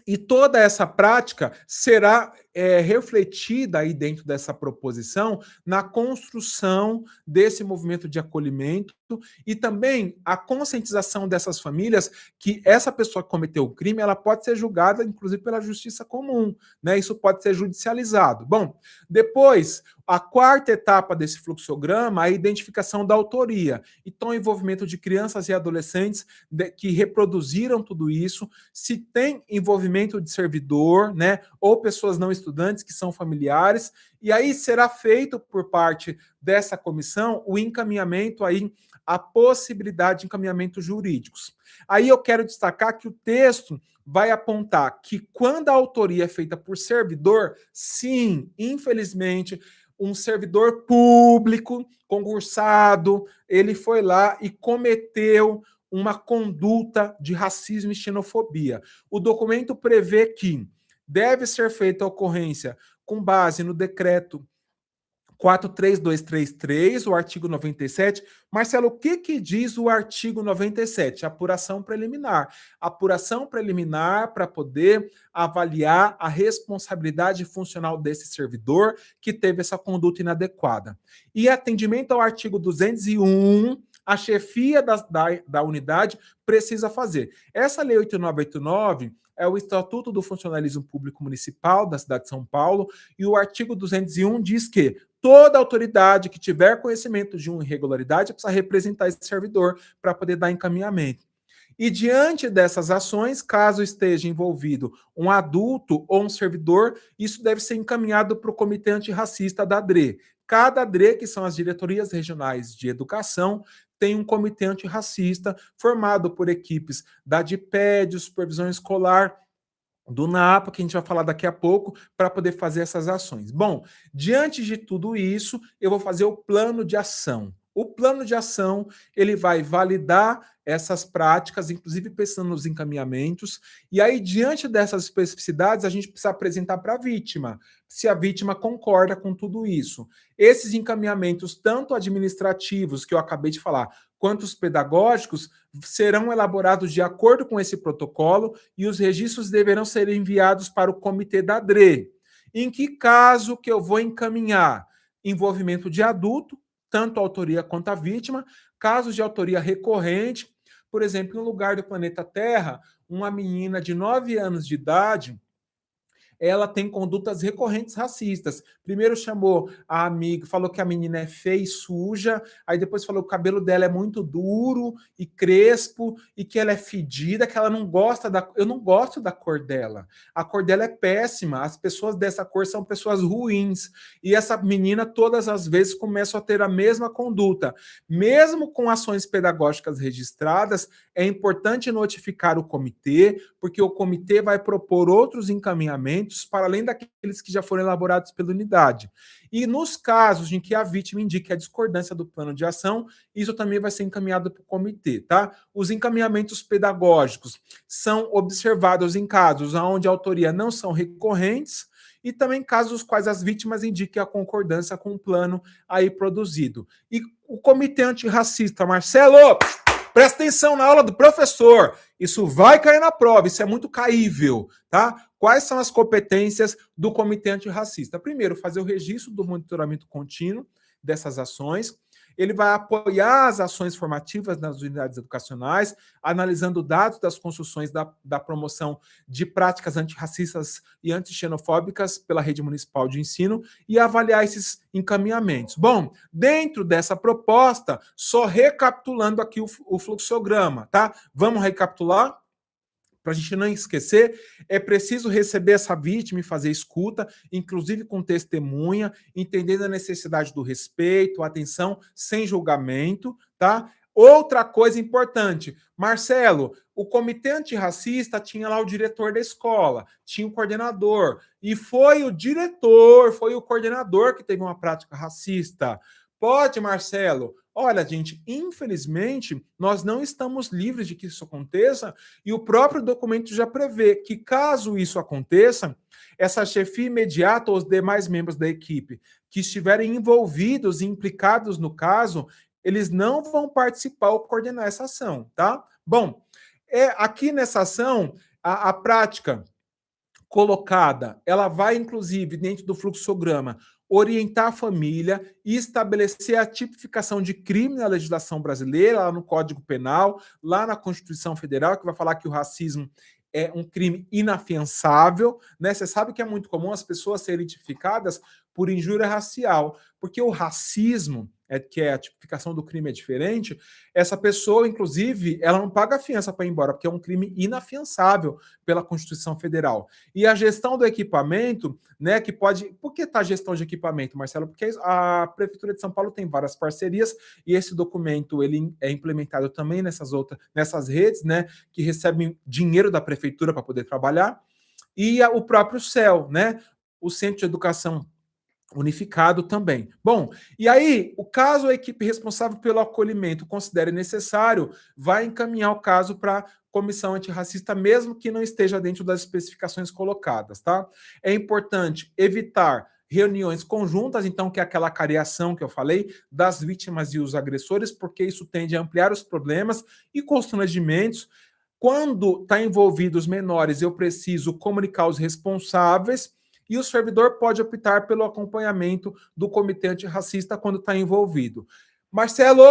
e toda essa prática será refletida aí dentro dessa proposição na construção desse movimento de acolhimento e também a conscientização dessas famílias que essa pessoa que cometeu o crime ela pode ser julgada, inclusive, pela justiça comum, né? Isso pode ser judicializado. Bom, depois, a quarta etapa desse fluxograma, a identificação da autoria. Então, o envolvimento de crianças e adolescentes que reproduziram tudo isso, se tem envolvimento de servidor, né, ou pessoas não estudantes que são familiares, e aí será feito por parte dessa comissão o encaminhamento aí, a possibilidade de encaminhamentos jurídicos. Aí eu quero destacar que o texto vai apontar que quando a autoria é feita por servidor, sim, infelizmente, um servidor público, concursado, ele foi lá e cometeu uma conduta de racismo e xenofobia. O documento prevê que deve ser feita a ocorrência com base no decreto 43233, o artigo 97. Marcelo, o que diz o artigo 97? Apuração preliminar. Apuração preliminar para poder avaliar a responsabilidade funcional desse servidor que teve essa conduta inadequada. E atendimento ao artigo 201, a chefia da unidade precisa fazer. Essa Lei 8989 é o Estatuto do Funcionalismo Público Municipal da cidade de São Paulo, e o artigo 201 diz que toda autoridade que tiver conhecimento de uma irregularidade precisa representar esse servidor para poder dar encaminhamento. E diante dessas ações, caso esteja envolvido um adulto ou um servidor, isso deve ser encaminhado para o Comitê Antirracista da DRE. Cada DRE, que são as diretorias regionais de educação, tem um comitê antirracista formado por equipes da DIPED, supervisão escolar, do NAPA, que a gente vai falar daqui a pouco, para poder fazer essas ações. Bom, diante de tudo isso, eu vou fazer o plano de ação. O plano de ação, ele vai validar essas práticas, inclusive pensando nos encaminhamentos, e aí, diante dessas especificidades, a gente precisa apresentar para a vítima, se a vítima concorda com tudo isso. Esses encaminhamentos, tanto administrativos, que eu acabei de falar, quanto os pedagógicos, serão elaborados de acordo com esse protocolo e os registros deverão ser enviados para o comitê da DRE. Em que caso que eu vou encaminhar? Envolvimento de adulto, tanto a autoria quanto a vítima, casos de autoria recorrente, por exemplo, em um lugar do planeta Terra, uma menina de 9 anos de idade, ela tem condutas recorrentes racistas. Primeiro chamou a amiga, falou que a menina é feia e suja, aí depois falou que o cabelo dela é muito duro e crespo e que ela é fedida, que ela não gosta da... Eu não gosto da cor dela. A cor dela é péssima, as pessoas dessa cor são pessoas ruins. E essa menina todas as vezes começa a ter a mesma conduta. Mesmo com ações pedagógicas registradas, é importante notificar o comitê, porque o comitê vai propor outros encaminhamentos para além daqueles que já foram elaborados pela unidade. E nos casos em que a vítima indique a discordância do plano de ação, isso também vai ser encaminhado para o comitê, tá? Os encaminhamentos pedagógicos são observados em casos onde a autoria não são recorrentes e também casos nos quais as vítimas indiquem a concordância com o plano aí produzido. E o comitê antirracista, Marcelo, presta atenção na aula do professor. Isso vai cair na prova, isso é muito caível, tá? Quais são as competências do comitê antirracista? Primeiro, fazer o registro do monitoramento contínuo dessas ações. Ele vai apoiar as ações formativas nas unidades educacionais, analisando dados das construções da promoção de práticas antirracistas e antixenofóbicas pela rede municipal de ensino e avaliar esses encaminhamentos. Bom, dentro dessa proposta, só recapitulando aqui o fluxograma, tá? Vamos recapitular? Para a gente não esquecer, é preciso receber essa vítima e fazer escuta, inclusive com testemunha, entendendo a necessidade do respeito, atenção, sem julgamento, tá? Outra coisa importante, Marcelo, o comitê antirracista tinha lá o diretor da escola, tinha o coordenador, e foi o diretor, foi o coordenador que teve uma prática racista. Pode, Marcelo? Olha, gente, infelizmente, nós não estamos livres de que isso aconteça e o próprio documento já prevê que, caso isso aconteça, essa chefia imediata ou os demais membros da equipe que estiverem envolvidos e implicados no caso, eles não vão participar ou coordenar essa ação, tá? Bom, aqui nessa ação, a prática colocada, ela vai, inclusive, dentro do fluxograma, orientar a família e estabelecer a tipificação de crime na legislação brasileira, lá no Código Penal, lá na Constituição Federal, que vai falar que o racismo é um crime inafiançável, né? Você sabe que é muito comum as pessoas serem tipificadas por injúria racial, porque o racismo, que é a tipificação do crime é diferente, essa pessoa, inclusive, ela não paga fiança para ir embora, porque é um crime inafiançável pela Constituição Federal. E a gestão do equipamento, né, que pode... Por que tá a gestão de equipamento, Marcelo? Porque a Prefeitura de São Paulo tem várias parcerias e esse documento ele é implementado também nessas redes, né, que recebem dinheiro da Prefeitura para poder trabalhar, e o próprio CEL, né, o Centro de Educação Unificado também. Bom, e aí, o caso a equipe responsável pelo acolhimento considere necessário, vai encaminhar o caso para a comissão antirracista, mesmo que não esteja dentro das especificações colocadas, tá? É importante evitar reuniões conjuntas, então, que é aquela cariação que eu falei, das vítimas e os agressores, porque isso tende a ampliar os problemas e constrangimentos. Quando está envolvidos menores, eu preciso comunicar os responsáveis e o servidor pode optar pelo acompanhamento do comitê antirracista quando está envolvido. Marcelo,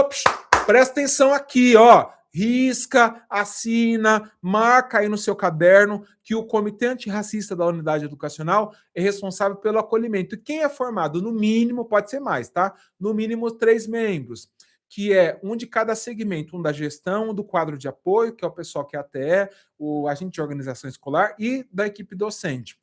presta atenção aqui, ó. Risca, assina, marca aí no seu caderno que o comitê antirracista da unidade educacional é responsável pelo acolhimento. E quem é formado? No mínimo, pode ser mais, tá? No mínimo 3 membros, que é um de cada segmento, um da gestão, um do quadro de apoio, que é o pessoal que é ATE, o agente de organização escolar, e da equipe docente.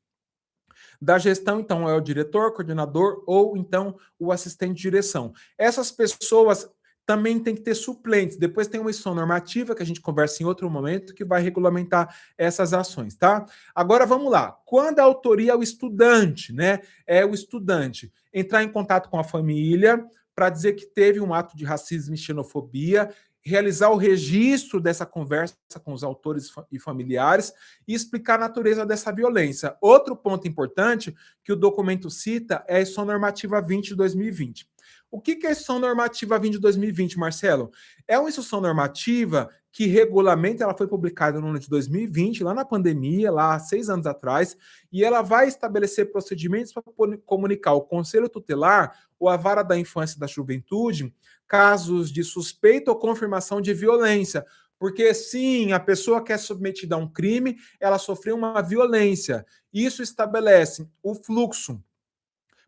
Da gestão, então, é o diretor, coordenador ou, então, o assistente de direção. Essas pessoas também têm que ter suplentes. Depois tem uma instrução normativa, que a gente conversa em outro momento, que vai regulamentar essas ações, tá? Agora, vamos lá. Quando a autoria é o estudante, né? É o estudante entrar em contato com a família para dizer que teve um ato de racismo e xenofobia, realizar o registro dessa conversa com os autores e familiares e explicar a natureza dessa violência. Outro ponto importante que o documento cita é a Instrução Normativa 20 de 2020. O que é a Instrução Normativa 20 de 2020, Marcelo? É uma instrução normativa que regulamenta, ela foi publicada no ano de 2020, lá na pandemia, lá há 6 anos atrás, e ela vai estabelecer procedimentos para comunicar ao Conselho Tutelar ou à Vara da Infância e da Juventude casos de suspeita ou confirmação de violência, Porque, sim, a pessoa que é submetida a um crime, ela sofreu uma violência. Isso estabelece o fluxo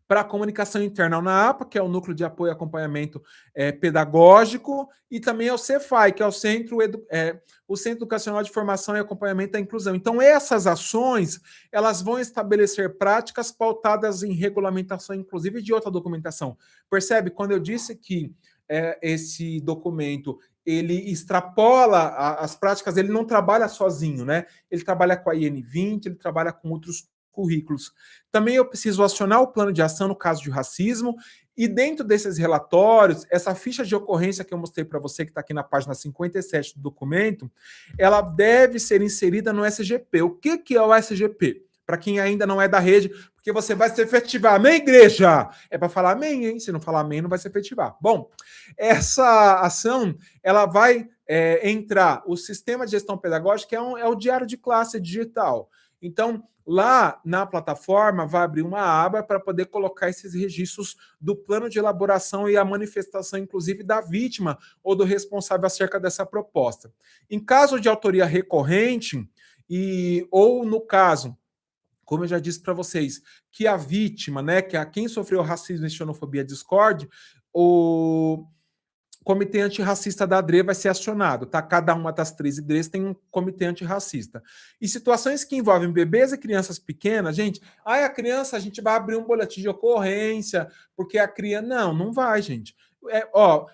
para a comunicação interna na APA, que é o Núcleo de Apoio e Acompanhamento Pedagógico, e também ao Cefai, que é o Centro Educacional de Formação e Acompanhamento da Inclusão. Então, essas ações, elas vão estabelecer práticas pautadas em regulamentação, inclusive de outra documentação. Percebe? Quando eu disse que esse documento ele extrapola as práticas, ele não trabalha sozinho, né? Ele trabalha com a IN20, ele trabalha com outros currículos. Também eu preciso acionar o plano de ação no caso de racismo, e dentro desses relatórios, essa ficha de ocorrência que eu mostrei para você, que está aqui na página 57 do documento, ela deve ser inserida no SGP. O que é o SGP? Para quem ainda não é da rede, porque você vai se efetivar. Amém, igreja? É para falar amém, hein? Se não falar amém, não vai se efetivar. Bom, essa ação, ela vai entrar, o sistema de gestão pedagógica é o diário de classe digital. Então, lá na plataforma vai abrir uma aba para poder colocar esses registros do plano de elaboração e a manifestação, inclusive, da vítima ou do responsável acerca dessa proposta. Em caso de autoria recorrente, ou no caso, como eu já disse para vocês, que a vítima, né, que a quem sofreu racismo e xenofobia discorde, o comitê antirracista da ADRE vai ser acionado, tá? Cada uma das 13 IDREs tem um comitê antirracista. E situações que envolvem bebês e crianças pequenas, gente, a criança, a gente vai abrir um boletim de ocorrência, porque a criança... Não vai, gente.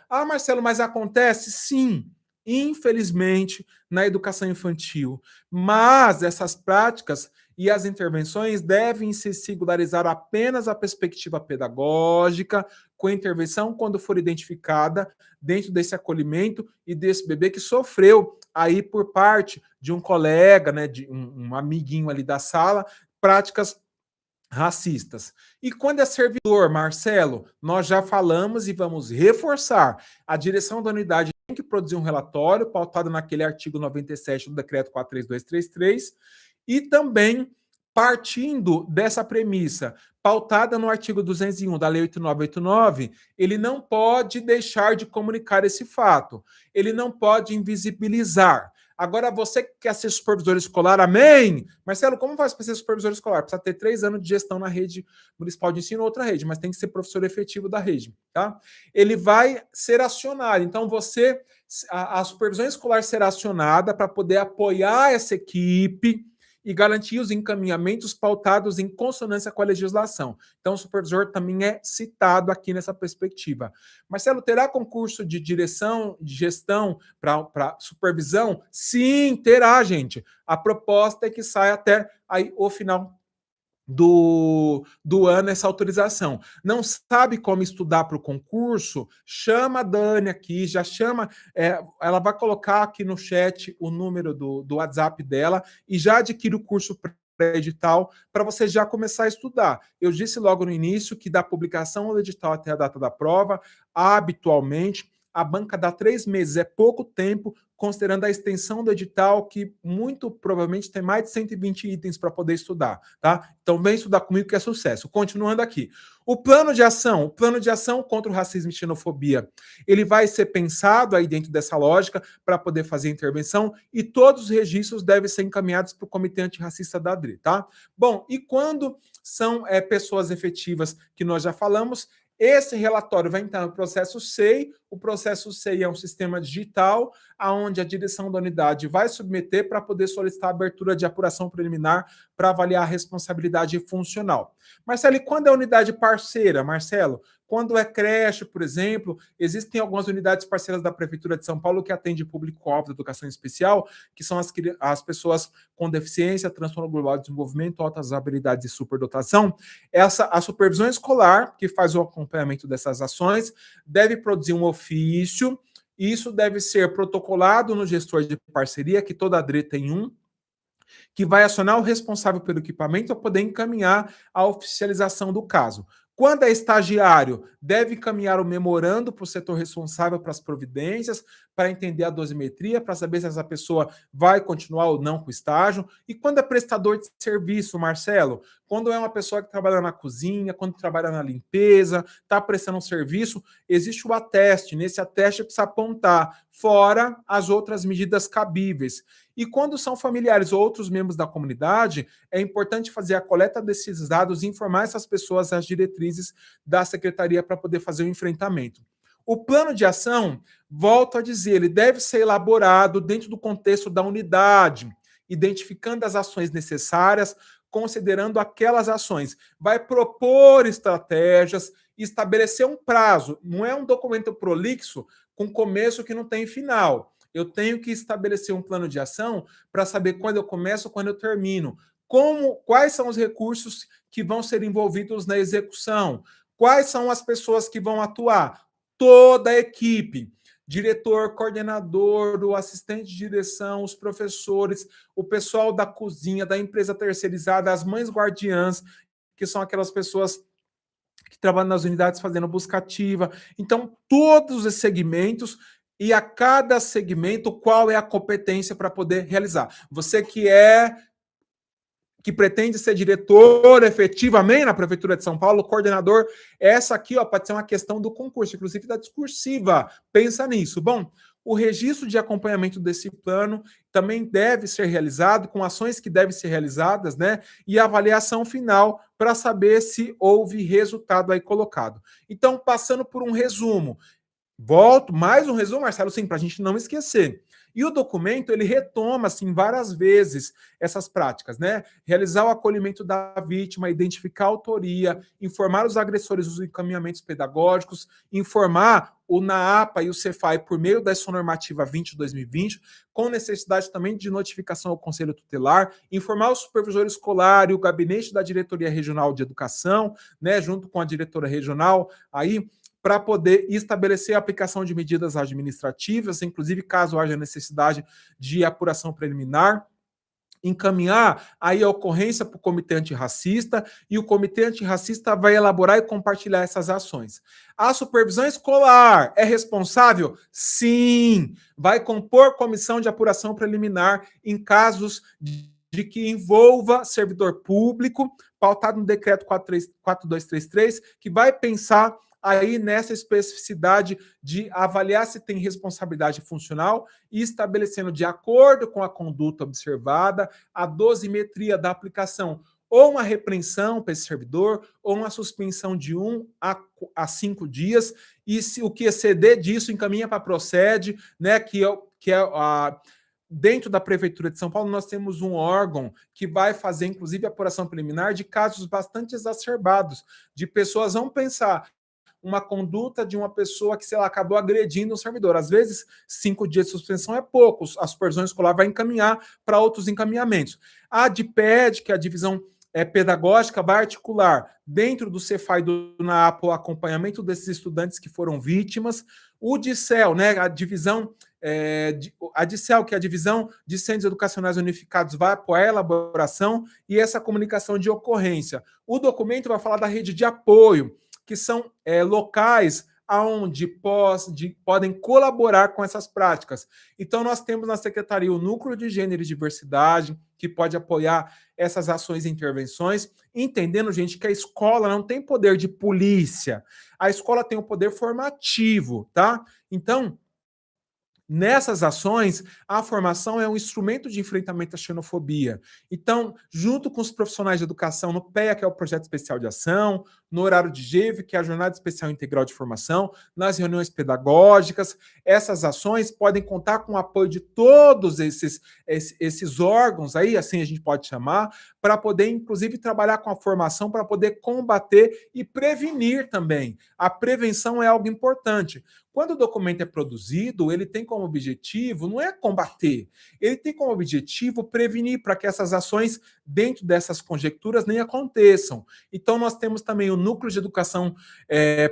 Marcelo, mas acontece? Sim, infelizmente, na educação infantil. Mas essas práticas e as intervenções devem se singularizar apenas a perspectiva pedagógica, com a intervenção quando for identificada dentro desse acolhimento e desse bebê que sofreu aí por parte de um colega, né, de um amiguinho ali da sala, práticas racistas. E quando é servidor, Marcelo, nós já falamos e vamos reforçar. A direção da unidade tem que produzir um relatório pautado naquele artigo 97 do decreto 43233 e também partindo dessa premissa, pautada no artigo 201 da Lei 8989, ele não pode deixar de comunicar esse fato, ele não pode invisibilizar. Agora, você que quer ser supervisor escolar, amém? Marcelo, como faz para ser supervisor escolar? Precisa ter 3 anos de gestão na rede municipal de ensino ou outra rede, mas tem que ser professor efetivo da rede, tá? Ele vai ser acionado. Então, a supervisão escolar será acionada para poder apoiar essa equipe e garantir os encaminhamentos pautados em consonância com a legislação. Então, o supervisor também é citado aqui nessa perspectiva. Marcelo, terá concurso de direção, de gestão para supervisão? Sim, terá, gente. A proposta é que saia até aí o final do ano essa autorização. Não sabe como estudar para o concurso? Chama a Dani aqui, já chama, ela vai colocar aqui no chat o número do WhatsApp dela e já adquire o curso pré-edital para você já começar a estudar. Eu disse logo no início que da publicação do edital até a data da prova, habitualmente, a banca dá 3 meses, é pouco tempo, considerando a extensão do edital, que muito provavelmente tem mais de 120 itens para poder estudar, tá? Então vem estudar comigo que é sucesso. Continuando aqui. O plano de ação contra o racismo e xenofobia, ele vai ser pensado aí dentro dessa lógica para poder fazer intervenção e todos os registros devem ser encaminhados para o Comitê Antirracista da ADRE, tá? Bom, e quando são pessoas efetivas que nós já falamos, esse relatório vai entrar no processo SEI. O processo SEI é um sistema digital onde a direção da unidade vai submeter para poder solicitar a abertura de apuração preliminar para avaliar a responsabilidade funcional. Marcelo, e quando é unidade parceira, Marcelo? Quando é creche, por exemplo, existem algumas unidades parceiras da Prefeitura de São Paulo que atendem público-alvo da educação especial, que são as pessoas com deficiência, transtorno global de desenvolvimento, altas habilidades e superdotação. A supervisão escolar, que faz o acompanhamento dessas ações, deve produzir um ofício. Isso deve ser protocolado no gestor de parceria, que toda ADRE tem um, que vai acionar o responsável pelo equipamento para poder encaminhar a oficialização do caso. Quando é estagiário, deve encaminhar o memorando para o setor responsável para as providências, para entender a dosimetria, para saber se essa pessoa vai continuar ou não com o estágio. E quando é prestador de serviço, Marcelo, quando é uma pessoa que trabalha na cozinha, quando trabalha na limpeza, está prestando um serviço, existe o ateste. Nesse ateste precisa apontar fora as outras medidas cabíveis. E quando são familiares ou outros membros da comunidade, é importante fazer a coleta desses dados e informar essas pessoas as diretrizes da secretaria para poder fazer o enfrentamento. O plano de ação, volto a dizer, ele deve ser elaborado dentro do contexto da unidade, identificando as ações necessárias, considerando aquelas ações. Vai propor estratégias, estabelecer um prazo. Não é um documento prolixo com começo que não tem final. Eu tenho que estabelecer um plano de ação para saber quando eu começo, quando eu termino. Quais são os recursos que vão ser envolvidos na execução? Quais são as pessoas que vão atuar? Toda a equipe, diretor, coordenador, o assistente de direção, os professores, o pessoal da cozinha, da empresa terceirizada, as mães guardiãs, que são aquelas pessoas que trabalham nas unidades fazendo busca ativa. Então, todos os segmentos e a cada segmento qual é a competência para poder realizar. Você que pretende ser diretor efetivamente na Prefeitura de São Paulo, coordenador, essa aqui pode ser uma questão do concurso, inclusive da discursiva. Pensa nisso. Bom, o registro de acompanhamento desse plano também deve ser realizado, com ações que devem ser realizadas, né? E a avaliação final para saber se houve resultado aí colocado. Então, passando por um resumo. Mais um resumo, Marcelo, sim, para a gente não esquecer. E o documento, ele retoma, assim, várias vezes essas práticas, né? Realizar o acolhimento da vítima, identificar a autoria, informar os agressores dos encaminhamentos pedagógicos, informar o NAAPA e o Cefai por meio da sua normativa 20/2020, com necessidade também de notificação ao Conselho Tutelar, informar o supervisor escolar e o gabinete da Diretoria Regional de Educação, né, junto com a diretora regional, aí, para poder estabelecer a aplicação de medidas administrativas, inclusive caso haja necessidade de apuração preliminar, encaminhar aí a ocorrência para o Comitê Antirracista, e o Comitê Antirracista vai elaborar e compartilhar essas ações. A supervisão escolar é responsável? Sim! Vai compor comissão de apuração preliminar em casos de que envolva servidor público, pautado no decreto 4233, que vai pensar aí nessa especificidade de avaliar se tem responsabilidade funcional e estabelecendo, de acordo com a conduta observada, a dosimetria da aplicação, ou uma repreensão para esse servidor, ou uma suspensão de 1 a 5 dias, e se o que exceder disso encaminha para a Procede, né, dentro da Prefeitura de São Paulo, nós temos um órgão que vai fazer, inclusive, apuração preliminar de casos bastante exacerbados, de pessoas, vão pensar, uma conduta de uma pessoa que, sei lá, acabou agredindo um servidor. Às vezes, 5 dias de suspensão é pouco. A supervisão escolar vai encaminhar para outros encaminhamentos. A DIPED, que é a divisão pedagógica, vai articular dentro do Cefai do NAAPA o acompanhamento desses estudantes que foram vítimas. O DICEL, né, a divisão a DICEL, que é a Divisão de Centros Educacionais Unificados, vai apoiar a elaboração e essa comunicação de ocorrência. O documento vai falar da rede de apoio, que são locais onde podem colaborar com essas práticas. Então, nós temos na Secretaria o Núcleo de Gênero e Diversidade, que pode apoiar essas ações e intervenções, entendendo, gente, que a escola não tem poder de polícia, a escola tem o poder formativo, tá? Então, nessas ações, a formação é um instrumento de enfrentamento à xenofobia. Então, junto com os profissionais de educação, no PEA, que é o Projeto Especial de Ação, no horário de GEV, que é a Jornada Especial Integral de Formação, nas reuniões pedagógicas, essas ações podem contar com o apoio de todos esses órgãos aí, assim a gente pode chamar, para poder, inclusive, trabalhar com a formação, para poder combater e prevenir também. A prevenção é algo importante. Quando o documento é produzido, ele tem como objetivo, não é combater, ele tem como objetivo prevenir para que essas ações dentro dessas conjecturas nem aconteçam. Então, nós temos também o Núcleo de Educação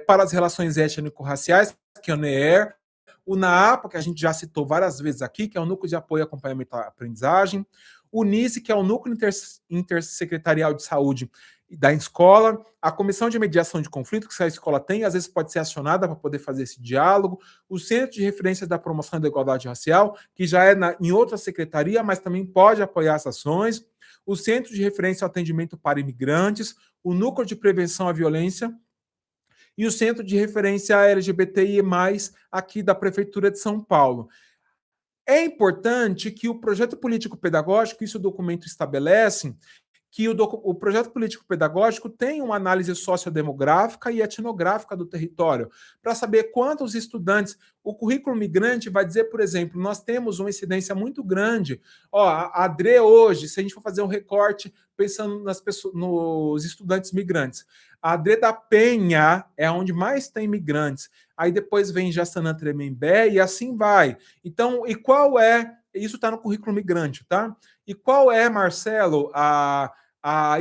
para as Relações Étnico-Raciais, que é o NEER, o NAAPA, que a gente já citou várias vezes aqui, que é o Núcleo de Apoio e Acompanhamento à Aprendizagem, o NICE, que é o Núcleo Intersecretarial de Saúde da escola, a comissão de mediação de conflito que a escola tem, às vezes pode ser acionada para poder fazer esse diálogo, o Centro de Referência da Promoção da Igualdade Racial, que já é em outra secretaria, mas também pode apoiar as ações, o Centro de Referência ao Atendimento para Imigrantes, o Núcleo de Prevenção à Violência e o Centro de Referência LGBTI+, aqui da Prefeitura de São Paulo. É importante que o projeto político-pedagógico, isso o documento estabelece, que o projeto político-pedagógico tem uma análise sociodemográfica e etnográfica do território, para saber quantos estudantes. O currículo migrante vai dizer, por exemplo, nós temos uma incidência muito grande. Ó, a ADRE hoje, se a gente for fazer um recorte pensando nos estudantes migrantes, a ADRE da Penha é onde mais tem migrantes. Aí depois vem Jaçanã Tremembé e assim vai. Então, e qual é. Isso está no currículo migrante, tá? E qual é, Marcelo, a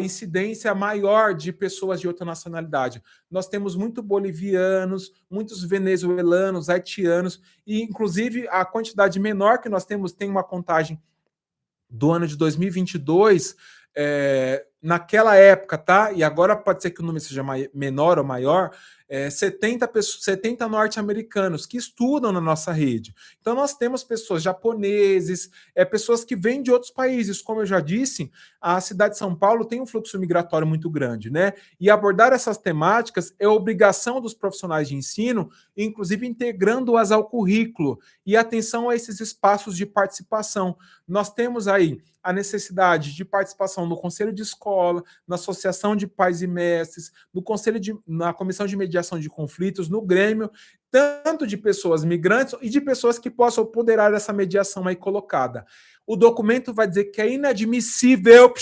incidência maior de pessoas de outra nacionalidade? Nós temos muito bolivianos, muitos venezuelanos, haitianos, e inclusive a quantidade menor que nós temos, tem uma contagem do ano de 2022, naquela época, tá? E agora pode ser que o número seja menor ou maior, 70 norte-americanos que estudam na nossa rede. Então, nós temos pessoas japoneses, pessoas que vêm de outros países. Como eu já disse, a cidade de São Paulo tem um fluxo migratório muito grande, né? E abordar essas temáticas é obrigação dos profissionais de ensino, inclusive integrando-as ao currículo. E atenção a esses espaços de participação. Nós temos aí a necessidade de participação no conselho de escola, na associação de pais e mestres, na comissão de mediação de conflitos, no Grêmio, tanto de pessoas migrantes e de pessoas que possam apoderar essa mediação aí colocada. O documento vai dizer que é inadmissível.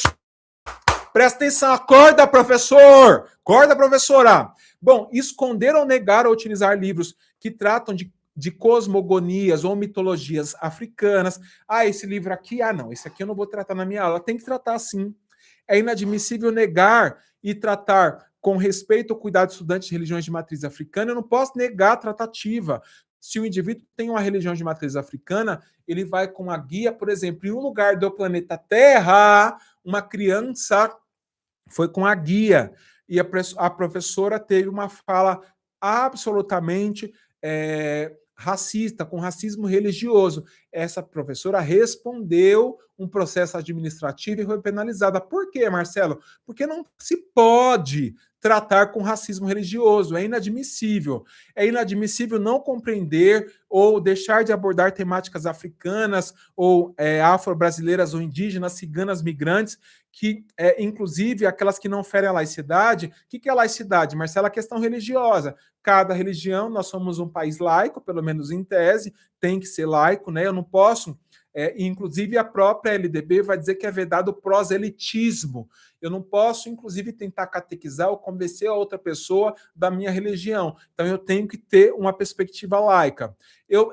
Presta atenção, acorda, professor! Acorda, professora! Bom, esconder ou negar ou utilizar livros que tratam de cosmogonias ou mitologias africanas. Ah, esse livro aqui, não, esse aqui eu não vou tratar na minha aula. Tem que tratar sim. É inadmissível negar e tratar com respeito ao cuidado de estudantes de religiões de matriz africana. Eu não posso negar a tratativa. Se o indivíduo tem uma religião de matriz africana, ele vai com a guia, por exemplo, em um lugar do planeta Terra, uma criança foi com a guia e a professora teve uma fala absolutamente racista, com racismo religioso. Essa professora respondeu um processo administrativo e foi penalizada. Por quê, Marcelo? Porque não se pode tratar com racismo religioso, é inadmissível. É inadmissível não compreender ou deixar de abordar temáticas africanas ou afro-brasileiras ou indígenas, ciganas, migrantes, que, inclusive, aquelas que não ferem a laicidade. O que é a laicidade, Marcelo? A questão religiosa. Cada religião, nós somos um país laico, pelo menos em tese, tem que ser laico, né? Eu não posso, inclusive a própria LDB vai dizer que é vedado o proselitismo. Eu não posso, inclusive, tentar catequizar ou convencer a outra pessoa da minha religião. Então, eu tenho que ter uma perspectiva laica.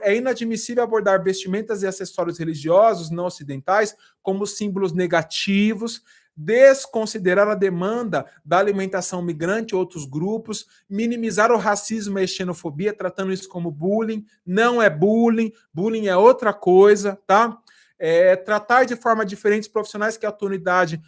É inadmissível abordar vestimentas e acessórios religiosos não ocidentais como símbolos negativos, desconsiderar a demanda da alimentação migrante e outros grupos, minimizar o racismo e a xenofobia, tratando isso como bullying. Não é bullying, bullying é outra coisa, tá? Tratar de forma diferente os profissionais que atuam na unidade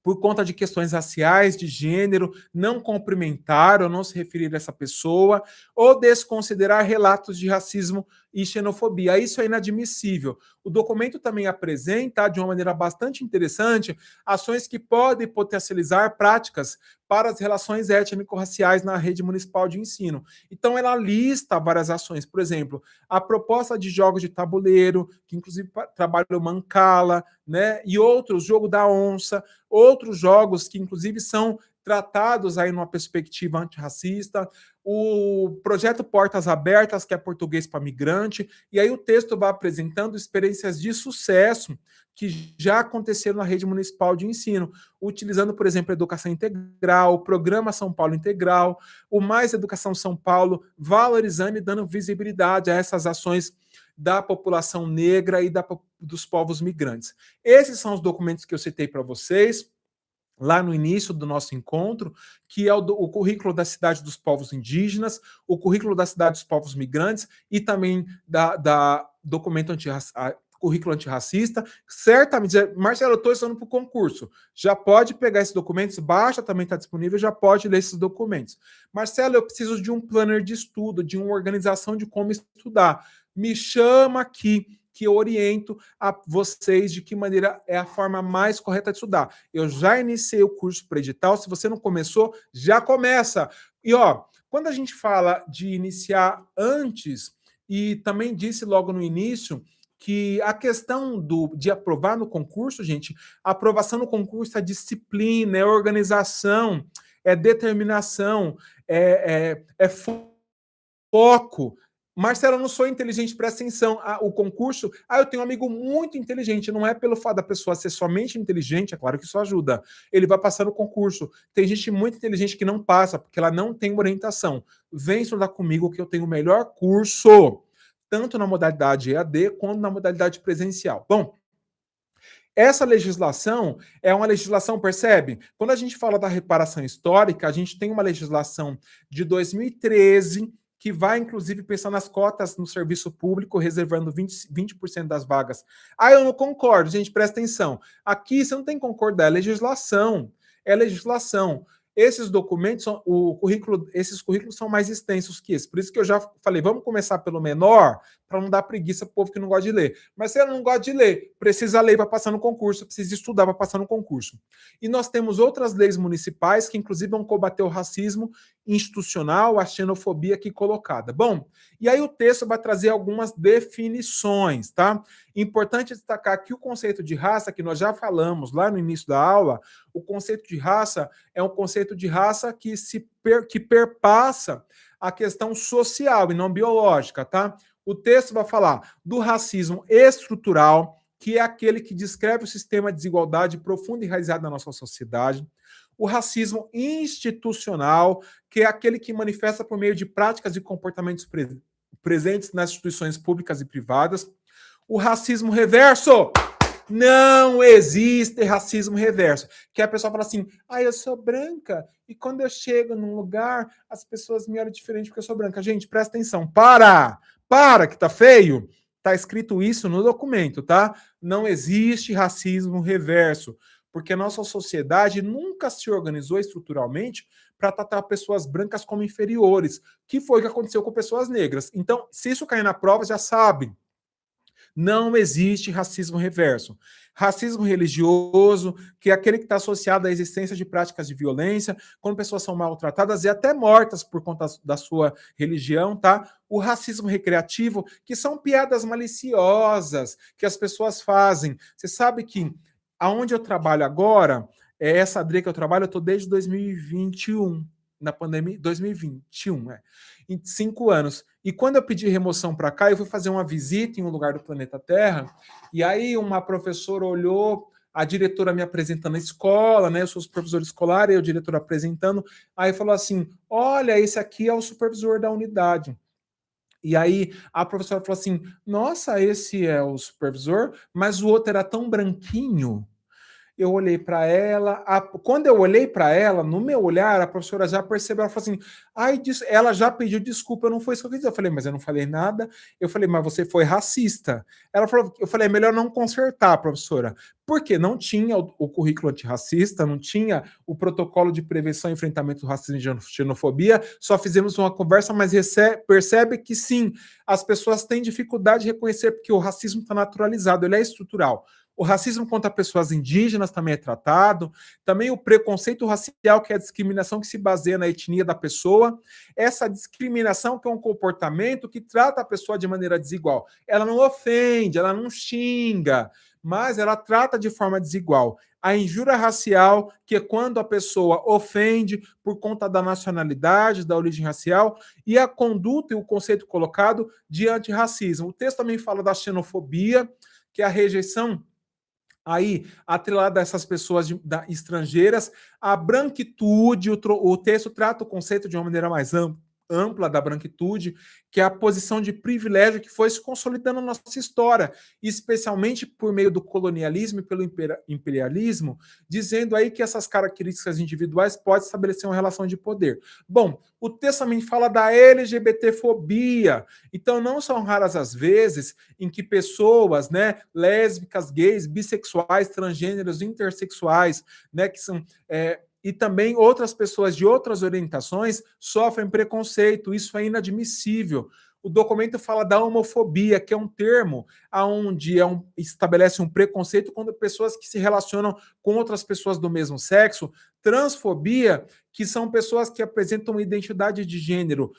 por conta de questões raciais, de gênero, não cumprimentar ou não se referir a essa pessoa, ou desconsiderar relatos de racismo e xenofobia. Isso é inadmissível. O documento também apresenta, de uma maneira bastante interessante, ações que podem potencializar práticas para as relações étnico-raciais na rede municipal de ensino. Então, ela lista várias ações. Por exemplo, a proposta de jogos de tabuleiro, que inclusive trabalha o Mancala, né? E outros, jogo da onça, outros jogos que inclusive são tratados aí numa perspectiva antirracista, o projeto Portas Abertas, que é português para migrante, e aí o texto vai apresentando experiências de sucesso que já aconteceram na rede municipal de ensino, utilizando, por exemplo, a educação integral, o programa São Paulo Integral, o Mais Educação São Paulo, valorizando e dando visibilidade a essas ações da população negra e dos povos migrantes. Esses são os documentos que eu citei para vocês lá no início do nosso encontro, que é o currículo da Cidade dos Povos Indígenas, o currículo da Cidade dos Povos Migrantes e também da documento currículo antirracista. Certamente, Marcelo, eu estou estudando para o concurso. Já pode pegar esses documentos, baixa, também está disponível, já pode ler esses documentos. Marcelo, eu preciso de um planner de estudo, de uma organização de como estudar. Me chama aqui, que eu oriento a vocês de que maneira é a forma mais correta de estudar. Eu já iniciei o curso pré-edital, se você não começou, já começa. E, Quando a gente fala de iniciar antes, e também disse logo no início, que a questão de aprovar no concurso, gente, a aprovação no concurso é disciplina, é organização, é determinação, é foco. Marcelo, eu não sou inteligente, presta atenção. O concurso, eu tenho um amigo muito inteligente. Não é pelo fato da pessoa ser somente inteligente, é claro que isso ajuda. Ele vai passar no concurso. Tem gente muito inteligente que não passa, porque ela não tem orientação. Vem estudar comigo que eu tenho o melhor curso, tanto na modalidade EAD quanto na modalidade presencial. Bom, essa legislação é uma legislação, percebe? Quando a gente fala da reparação histórica, a gente tem uma legislação de 2013 que vai, inclusive, pensar nas cotas no serviço público, reservando 20% das vagas. Eu não concordo, gente, presta atenção. Aqui você não tem que concordar, é legislação. É legislação. Esses documentos, esses currículos são mais extensos que esse. Por isso que eu já falei, vamos começar pelo menor, para não dar preguiça para o povo que não gosta de ler. Mas se ela não gosta de ler, precisa ler para passar no concurso, precisa estudar para passar no concurso. E nós temos outras leis municipais que, inclusive, vão combater o racismo institucional, a xenofobia aqui colocada. Bom, e aí o texto vai trazer algumas definições, tá? Importante destacar que o conceito de raça, que nós já falamos lá no início da aula, o conceito de raça é um conceito de raça que perpassa a questão social e não biológica, tá? O texto vai falar do racismo estrutural, que é aquele que descreve o sistema de desigualdade profundo e enraizado na nossa sociedade. O racismo institucional, que é aquele que manifesta por meio de práticas e comportamentos presentes nas instituições públicas e privadas. O racismo reverso. Não existe racismo reverso. Que a pessoa fala assim, eu sou branca, e quando eu chego num lugar, as pessoas me olham diferente porque eu sou branca. Gente, presta atenção. Para, que tá feio. Tá escrito isso no documento, tá? Não existe racismo reverso, porque a nossa sociedade nunca se organizou estruturalmente para tratar pessoas brancas como inferiores, que foi o que aconteceu com pessoas negras. Então, se isso cair na prova, já sabe. Não existe racismo reverso. Racismo religioso, que é aquele que está associado à existência de práticas de violência, quando pessoas são maltratadas e até mortas por conta da sua religião, tá? O racismo recreativo, que são piadas maliciosas que as pessoas fazem. Você sabe que aonde eu trabalho agora, essa ADRE que eu trabalho, eu estou desde 2021, na pandemia, 2021, em 5 anos. E quando eu pedi remoção para cá, eu fui fazer uma visita em um lugar do planeta Terra, e aí uma professora olhou, a diretora me apresentando a escola, né? Eu sou supervisor escolar, e o diretor apresentando, aí falou assim: olha, esse aqui é o supervisor da unidade. E aí a professora falou assim: nossa, esse é o supervisor, mas o outro era tão branquinho. Eu olhei para ela, quando eu olhei para ela, no meu olhar, a professora já percebeu, ela falou assim, ela já pediu desculpa, não foi isso que eu quis dizer. Eu falei, mas eu não falei nada. Eu falei, mas você foi racista. Ela falou, eu falei, é melhor não consertar, professora. Porque não tinha o currículo antirracista, não tinha o protocolo de prevenção e enfrentamento do racismo e xenofobia, só fizemos uma conversa, mas percebe que sim, as pessoas têm dificuldade de reconhecer porque o racismo está naturalizado, ele é estrutural. O racismo contra pessoas indígenas também é tratado. Também o preconceito racial, que é a discriminação que se baseia na etnia da pessoa. Essa discriminação que é um comportamento que trata a pessoa de maneira desigual. Ela não ofende, ela não xinga, mas ela trata de forma desigual. A injúria racial, que é quando a pessoa ofende por conta da nacionalidade, da origem racial, e a conduta e o conceito colocado de antirracismo. O texto também fala da xenofobia, que é a rejeição aí, atrelado a essas pessoas estrangeiras, a branquitude, o texto trata o conceito de uma maneira mais ampla da branquitude, que é a posição de privilégio que foi se consolidando na nossa história, especialmente por meio do colonialismo e pelo imperialismo, dizendo aí que essas características individuais podem estabelecer uma relação de poder. Bom, o texto também fala da LGBTfobia, então não são raras as vezes em que pessoas, né, lésbicas, gays, bissexuais, transgêneros, intersexuais, né, que são e também outras pessoas de outras orientações sofrem preconceito. Isso é inadmissível. O documento fala da homofobia, que é um termo onde estabelece um preconceito quando pessoas que se relacionam com outras pessoas do mesmo sexo. Transfobia, que são pessoas que apresentam uma identidade de gênero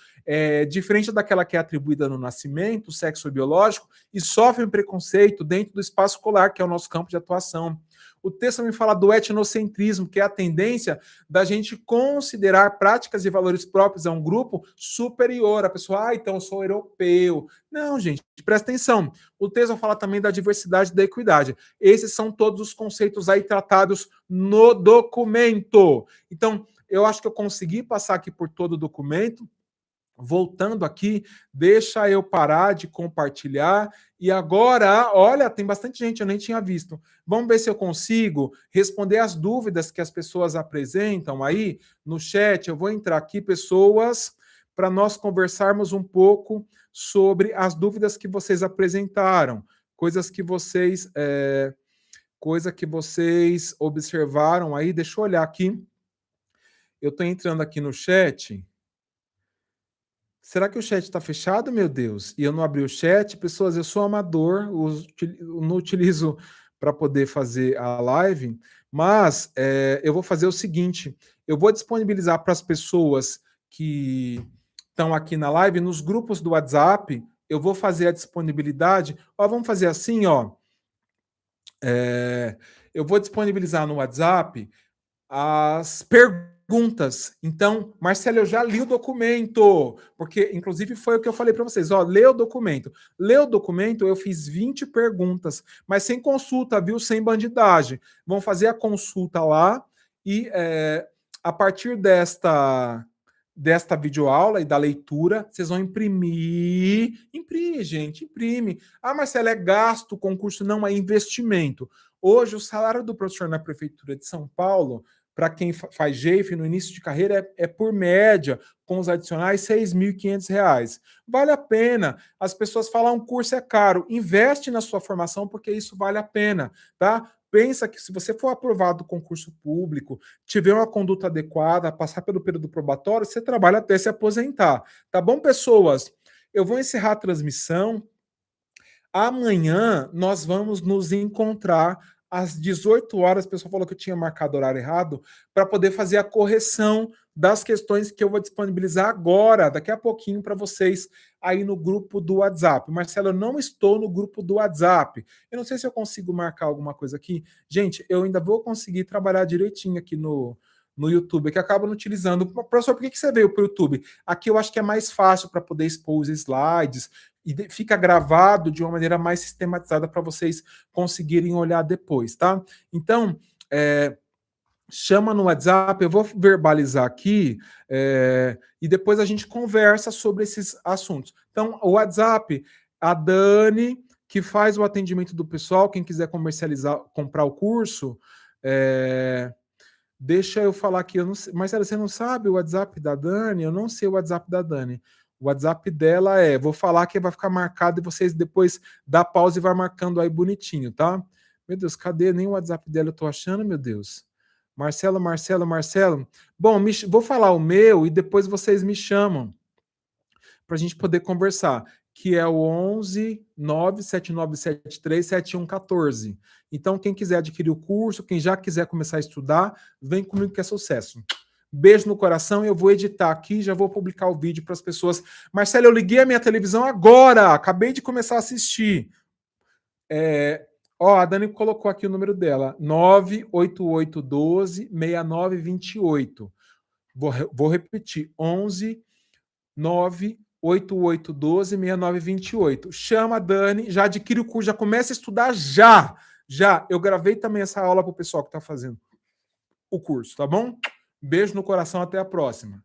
diferente daquela que é atribuída no nascimento, sexo biológico, e sofrem preconceito dentro do espaço escolar, que é o nosso campo de atuação. O texto também fala do etnocentrismo, que é a tendência da gente considerar práticas e valores próprios a um grupo superior. A pessoa, então eu sou europeu. Não, gente, presta atenção. O texto fala também da diversidade e da equidade. Esses são todos os conceitos aí tratados no documento. Então, eu acho que eu consegui passar aqui por todo o documento. Voltando aqui, deixa eu parar de compartilhar. E agora, olha, tem bastante gente, eu nem tinha visto. Vamos ver se eu consigo responder as dúvidas que as pessoas apresentam aí no chat. Eu vou entrar aqui, pessoas, para nós conversarmos um pouco sobre as dúvidas que vocês apresentaram, coisas que vocês, coisa que vocês observaram aí. Deixa eu olhar aqui. Eu estou entrando aqui no chat. Será que o chat está fechado, meu Deus? E eu não abri o chat? Pessoas, eu sou amador, não utilizo para poder fazer a live, mas eu vou fazer o seguinte: eu vou disponibilizar para as pessoas que estão aqui na live, nos grupos do WhatsApp, eu vou fazer a disponibilidade. Ó, vamos fazer assim, ó. Eu vou disponibilizar no WhatsApp as perguntas. Então, Marcelo, eu já li o documento, porque inclusive foi o que eu falei para vocês, ó, lê o documento. Lê o documento, eu fiz 20 perguntas, mas sem consulta, viu? Sem bandidagem. Vão fazer a consulta lá e a partir desta videoaula e da leitura, vocês vão imprimir. Imprime, gente, imprime. Ah, Marcelo, é gasto, concurso não, é investimento. Hoje, o salário do professor na Prefeitura de São Paulo, para quem faz GEIF no início de carreira, é por média, com os adicionais, R$ 6.500. Vale a pena. As pessoas falam, um curso é caro. Investe na sua formação, porque isso vale a pena, tá? Pensa que se você for aprovado do concurso público, tiver uma conduta adequada, passar pelo período probatório, você trabalha até se aposentar. Tá bom, pessoas? Eu vou encerrar a transmissão. Amanhã nós vamos nos encontrar às 18 horas. O pessoal falou que eu tinha marcado o horário errado, para poder fazer a correção das questões que eu vou disponibilizar agora, daqui a pouquinho, para vocês aí no grupo do WhatsApp. Marcelo, eu não estou no grupo do WhatsApp. Eu não sei se eu consigo marcar alguma coisa aqui. Gente, eu ainda vou conseguir trabalhar direitinho aqui no YouTube, que acaba não utilizando. Professor, por que você veio para o YouTube? Aqui eu acho que é mais fácil para poder expor os slides, e fica gravado de uma maneira mais sistematizada para vocês conseguirem olhar depois, tá? Então, chama no WhatsApp, eu vou verbalizar aqui, e depois a gente conversa sobre esses assuntos. Então, o WhatsApp, a Dani, que faz o atendimento do pessoal, quem quiser comercializar, comprar o curso, deixa eu falar aqui, eu não sei, Marcelo, você não sabe o WhatsApp da Dani? Eu não sei o WhatsApp da Dani. O WhatsApp dela vou falar que vai ficar marcado e vocês depois dá pausa e vai marcando aí bonitinho, tá? Meu Deus, cadê? Nem o WhatsApp dela eu tô achando, meu Deus. Marcelo. Bom, vou falar o meu e depois vocês me chamam para a gente poder conversar, que é o 11 97973 7114. Então, quem quiser adquirir o curso, quem já quiser começar a estudar, vem comigo que é sucesso. Beijo no coração, eu vou editar aqui, já vou publicar o vídeo para as pessoas. Marcelo, eu liguei a minha televisão agora, acabei de começar a assistir. A Dani colocou aqui o número dela, 98812-6928. Vou repetir, 11 98812-6928. Chama a Dani, já adquire o curso, já começa a estudar já. Já. Eu gravei também essa aula para o pessoal que está fazendo o curso, tá bom? Beijo no coração, até a próxima.